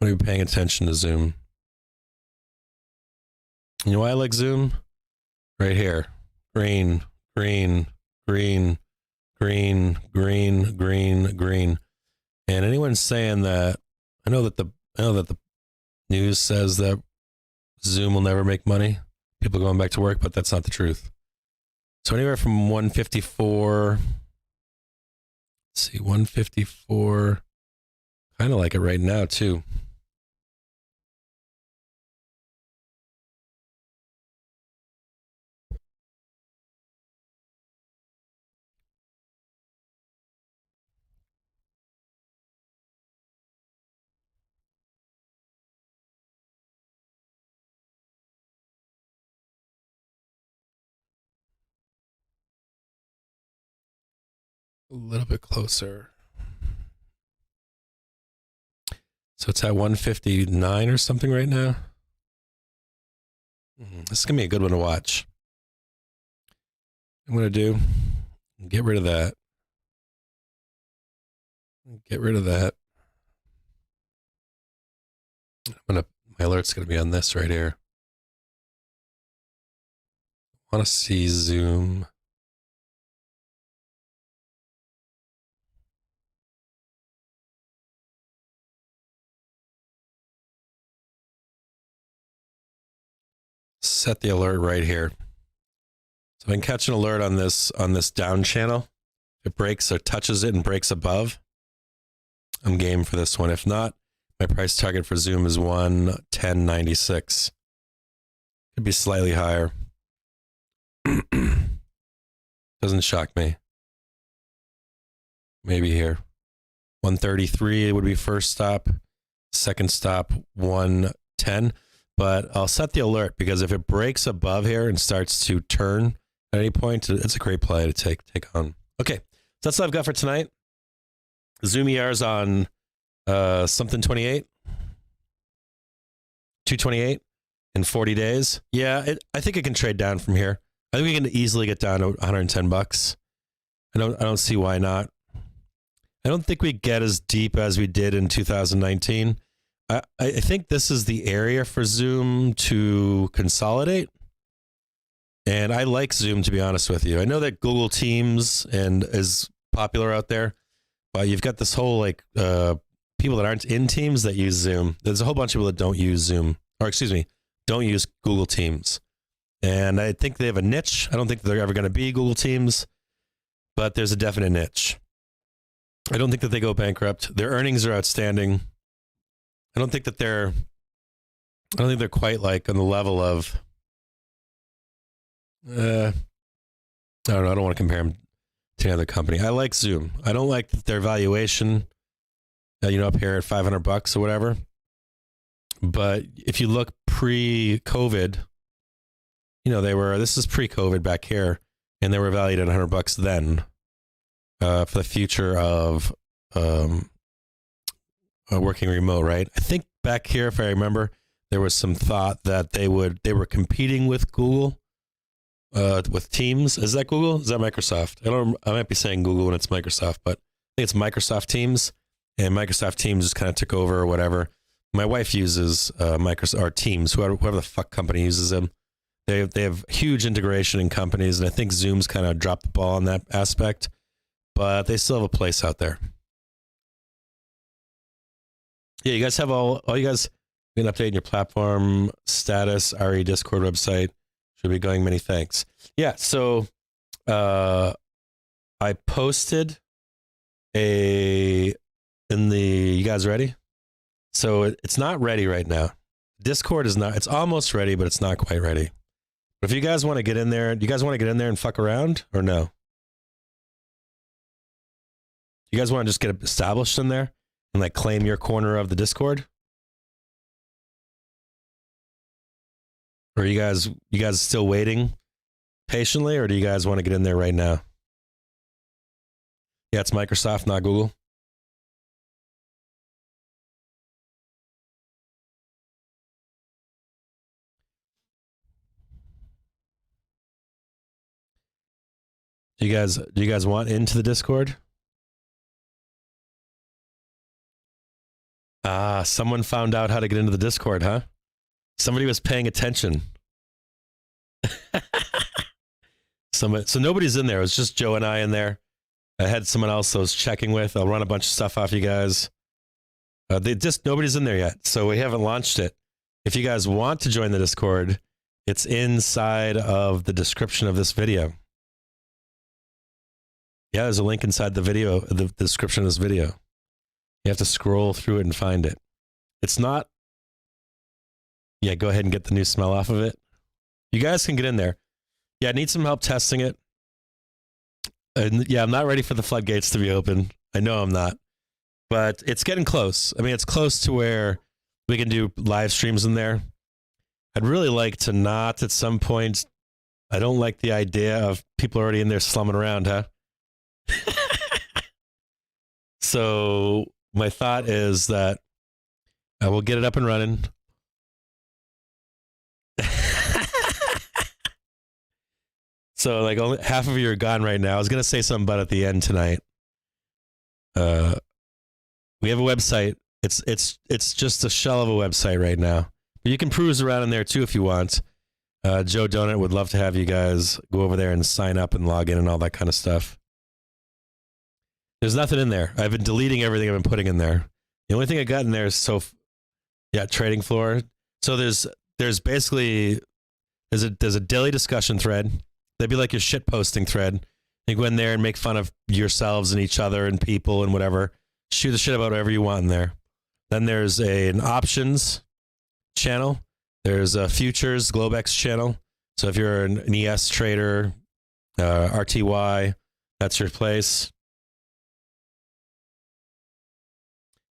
I'm going to be paying attention to Zoom. You know why I like Zoom? Right here. Green, green, green, green, green, green, green. And anyone saying that, I know that the news says that Zoom will never make money. People going back to work, but that's not the truth. So anywhere from 154, let's see, 154, kind of like it right now too. A little bit closer. So it's at 159 or something right now. This is going to be a good one to watch. I'm going to do, get rid of that. Get rid of that. My alert's going to be on this right here. I want to see Zoom. Set the alert right here. So if I can catch an alert on this down channel, if it breaks or touches it and breaks above, I'm game for this one. If not, my price target for Zoom is 110.96. Could be slightly higher. Doesn't shock me. Maybe here. 133 would be first stop. Second stop, 110. But I'll set the alert because if it breaks above here and starts to turn at any point, it's a great play to take on. Okay, so that's what I've got for tonight. Zoom ER's on something 28, 228 in 40 days. Yeah, I think it can trade down from here. I think we can easily get down to 110 bucks. I don't see why not. I don't think we get as deep as we did in 2019. I think this is the area for Zoom to consolidate. And I like Zoom, to be honest with you. I know that Google Teams is popular out there, but you've got this whole people that aren't in Teams that use Zoom. There's a whole bunch of people that don't use Zoom, or excuse me, don't use Google Teams. And I think they have a niche. I don't think they're ever going to be Google Teams, but there's a definite niche. I don't think that they go bankrupt. Their earnings are outstanding. I don't think they're quite like on the level of, I don't know. I don't want to compare them to another company. I like Zoom. I don't like their valuation, up here at $500 or whatever. But if you look pre-COVID, this is pre-COVID back here, and they were valued at $100 then for the future of working remote, right? I think back here, if I remember, there was some thought that they were competing with Google, with Teams. Is that Google? Is that Microsoft? I might be saying Google when it's Microsoft, but I think it's Microsoft Teams, and Microsoft Teams just kind of took over or whatever. My wife uses Microsoft or Teams, whoever the fuck company uses them. They have huge integration in companies, and I think Zoom's kind of dropped the ball on that aspect, but they still have a place out there. Yeah, you guys have all you guys been updating your platform status, RE Discord website. Should be going. Many thanks. Yeah, so I posted you guys ready? So it's not ready right now. Discord is not, it's almost ready, but it's not quite ready. But if you guys want to get in there, do you guys want to get in there and fuck around or no? You guys want to just get established in there and claim your corner of the Discord? Or are you guys still waiting patiently, or do you guys want to get in there right now? Yeah, it's Microsoft, not Google. Do you guys want into the Discord? Ah, someone found out how to get into the Discord, huh? Somebody was paying attention. So nobody's in there. It was just Joe and I in there. I had someone else I was checking with. I'll run a bunch of stuff off you guys. Nobody's in there yet, so we haven't launched it. If you guys want to join the Discord, it's inside of the description of this video. Yeah, there's a link inside the video, the description of this video. You have to scroll through it and find it. It's not. Yeah, go ahead and get the new smell off of it. You guys can get in there. Yeah, I need some help testing it. And yeah, I'm not ready for the floodgates to be open. I know I'm not. But it's getting close. I mean, it's close to where we can do live streams in there. I'd really like to not at some point. I don't like the idea of people already in there slumming around, huh? So my thought is that I will get it up and running. So like only half of you are gone right now. I was going to say something about it at the end tonight. We have a website. It's just a shell of a website right now. But you can cruise around in there too if you want. Joe Donut would love to have you guys go over there and sign up and log in and all that kind of stuff. There's nothing in there. I've been deleting everything I've been putting in there. The only thing I got in there is trading floor. So there's basically there's a daily discussion thread. That'd be like your shit posting thread. You go in there and make fun of yourselves and each other and people and whatever. Shoot the shit about whatever you want in there. Then there's an options channel. There's a futures Globex channel. So if you're an ES trader, RTY, that's your place.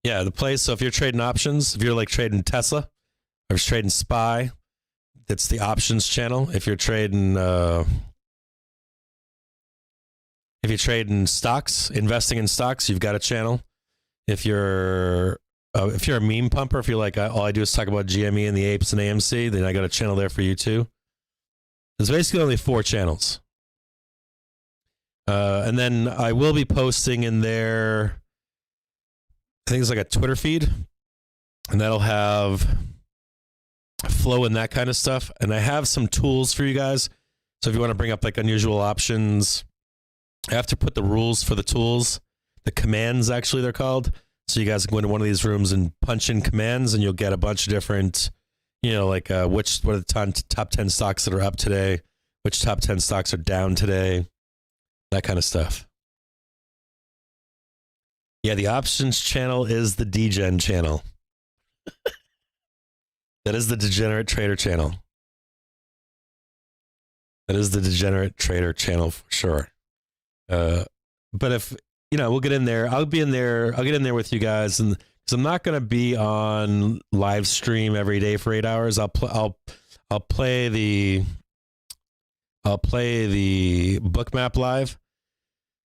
Yeah, the place. So if you're trading options, if you're like trading Tesla, or if you're trading SPY, that's the options channel. If you're trading stocks, investing in stocks, you've got a channel. If you're a meme pumper, if you're like all I do is talk about GME and the apes and AMC, then I got a channel there for you too. There's basically only 4 channels. And then I will be posting in there, I think it's like a Twitter feed, and that'll have flow and that kind of stuff. And I have some tools for you guys. So if you want to bring up like unusual options, I have to put the rules for the tools, the commands actually they're called. So you guys can go into one of these rooms and punch in commands and you'll get a bunch of different, like what are the top 10 stocks that are up today, which top 10 stocks are down today, that kind of stuff. Yeah, the options channel is the DGen channel. That is the Degenerate Trader channel. That is the Degenerate Trader channel for sure. But if, we'll get in there. I'll get in there with you guys. And because I'm not going to be on live stream every day for 8 hours. I'll play the bookmap live.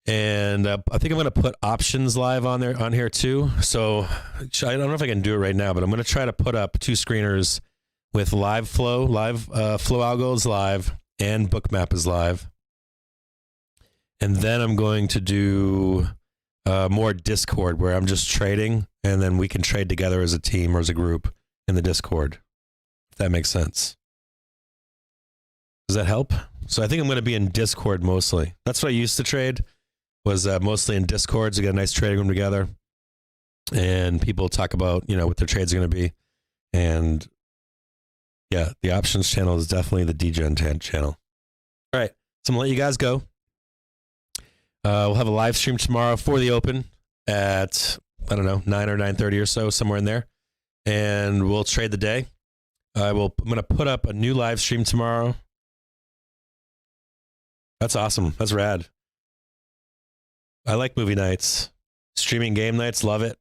And I think I'm going to put options live on here too. So I don't know if I can do it right now, but I'm going to try to put up 2 screeners with live flow algo is live and bookmap is live. And then I'm going to do more Discord where I'm just trading and then we can trade together as a team or as a group in the Discord. If that makes sense. Does that help? So I think I'm going to be in Discord mostly. That's what I used to trade. Was mostly in Discords. We got a nice trading room together, and people talk about what their trades are going to be, and yeah, the options channel is definitely the DGen channel. All right, so I'm gonna let you guys go. We'll have a live stream tomorrow for the open at 9 or 9:30 or so, somewhere in there, and we'll trade the day. I'm gonna put up a new live stream tomorrow. That's awesome. That's rad. I like movie nights. Streaming game nights, love it.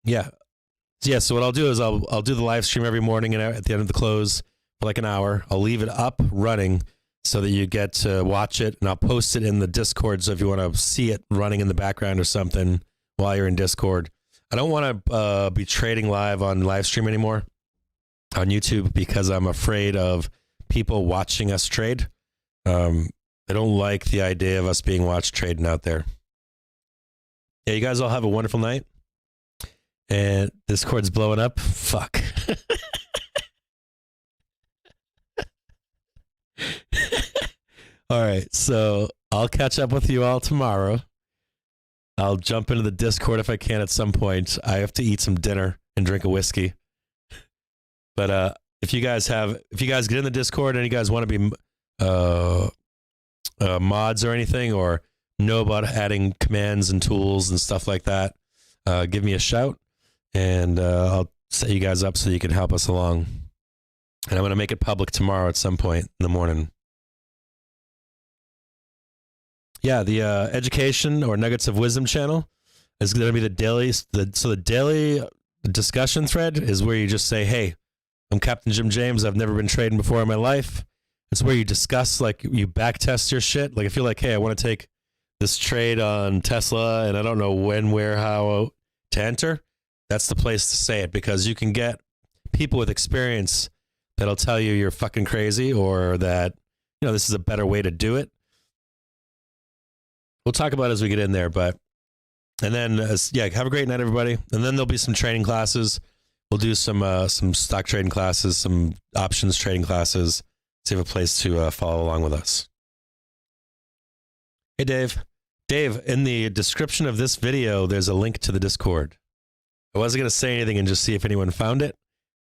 Yeah. So yeah, so what I'll do is I'll do the live stream every morning and at the end of the close for like an hour. I'll leave it up running so that you get to watch it, and I'll post it in the Discord. So if you want to see it running in the background or something while you're in Discord, I don't want to be trading live on live stream anymore on YouTube because I'm afraid of people watching us trade. I don't like the idea of us being watched trading out there. Yeah, you guys all have a wonderful night. And Discord's blowing up. Fuck. All right, so I'll catch up with you all tomorrow. I'll jump into the Discord if I can at some point. I have to eat some dinner and drink a whiskey. But if you guys get in the Discord and you guys want to be mods or anything, or know about adding commands and tools and stuff like that, give me a shout, and I'll set you guys up so you can help us along. And I'm going to make it public tomorrow at some point in the morning. Yeah, the education or nuggets of wisdom channel is going to be the daily. So the daily discussion thread is where you just say, "Hey, I'm Captain Jim James. I've never been trading before in my life." It's where you discuss, like, you back test your shit. Like, if you're like, "Hey, I want to take this trade on Tesla and I don't know when, where, how to enter," that's the place to say it, because you can get people with experience that'll tell you you're fucking crazy, or that, you know, this is a better way to do it. We'll talk about it as we get in there, and then yeah, have a great night, everybody. And then there'll be some trading classes. We'll do some stock trading classes, some options trading classes. So you have a place to follow along with us. Hey, Dave. Dave, in the description of this video, there's a link to the Discord. I wasn't going to say anything and just see if anyone found it,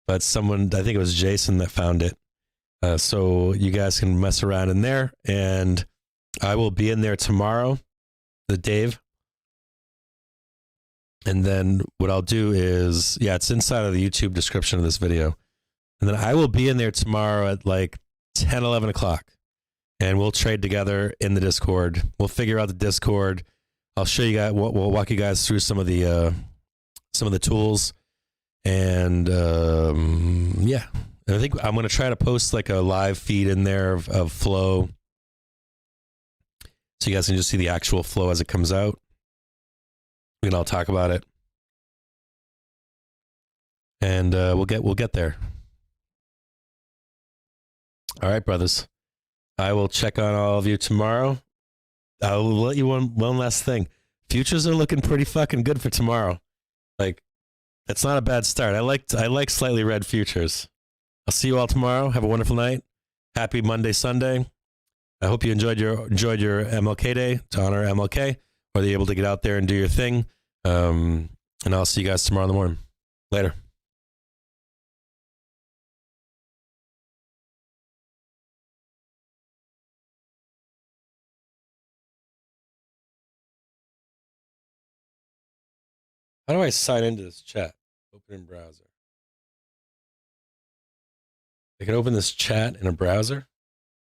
but someone, I think it was Jason, that found it. So you guys can mess around in there, and I will be in there tomorrow, the Dave. And then what I'll do is, yeah, it's inside of the YouTube description of this video. And then I will be in there tomorrow at like 10, 11 o'clock. And we'll trade together in the Discord. We'll figure out the Discord. I'll show you guys, we'll walk you guys through some of the tools. And yeah, and I think I'm going to try to post like a live feed in there of flow, so you guys can just see the actual flow as it comes out. We can all talk about it, and we'll get there. All right, brothers. I will check on all of you tomorrow. I'll let you one last thing. Futures are looking pretty fucking good for tomorrow. Like, it's not a bad start. I like slightly red futures. I'll see you all tomorrow. Have a wonderful night. Happy Monday, Sunday. I hope you enjoyed your MLK Day, to honor MLK, whether you're able to get out there and do your thing. And I'll see you guys tomorrow in the morning. Later. How do I sign into this chat? Open in browser. I can open this chat in a browser.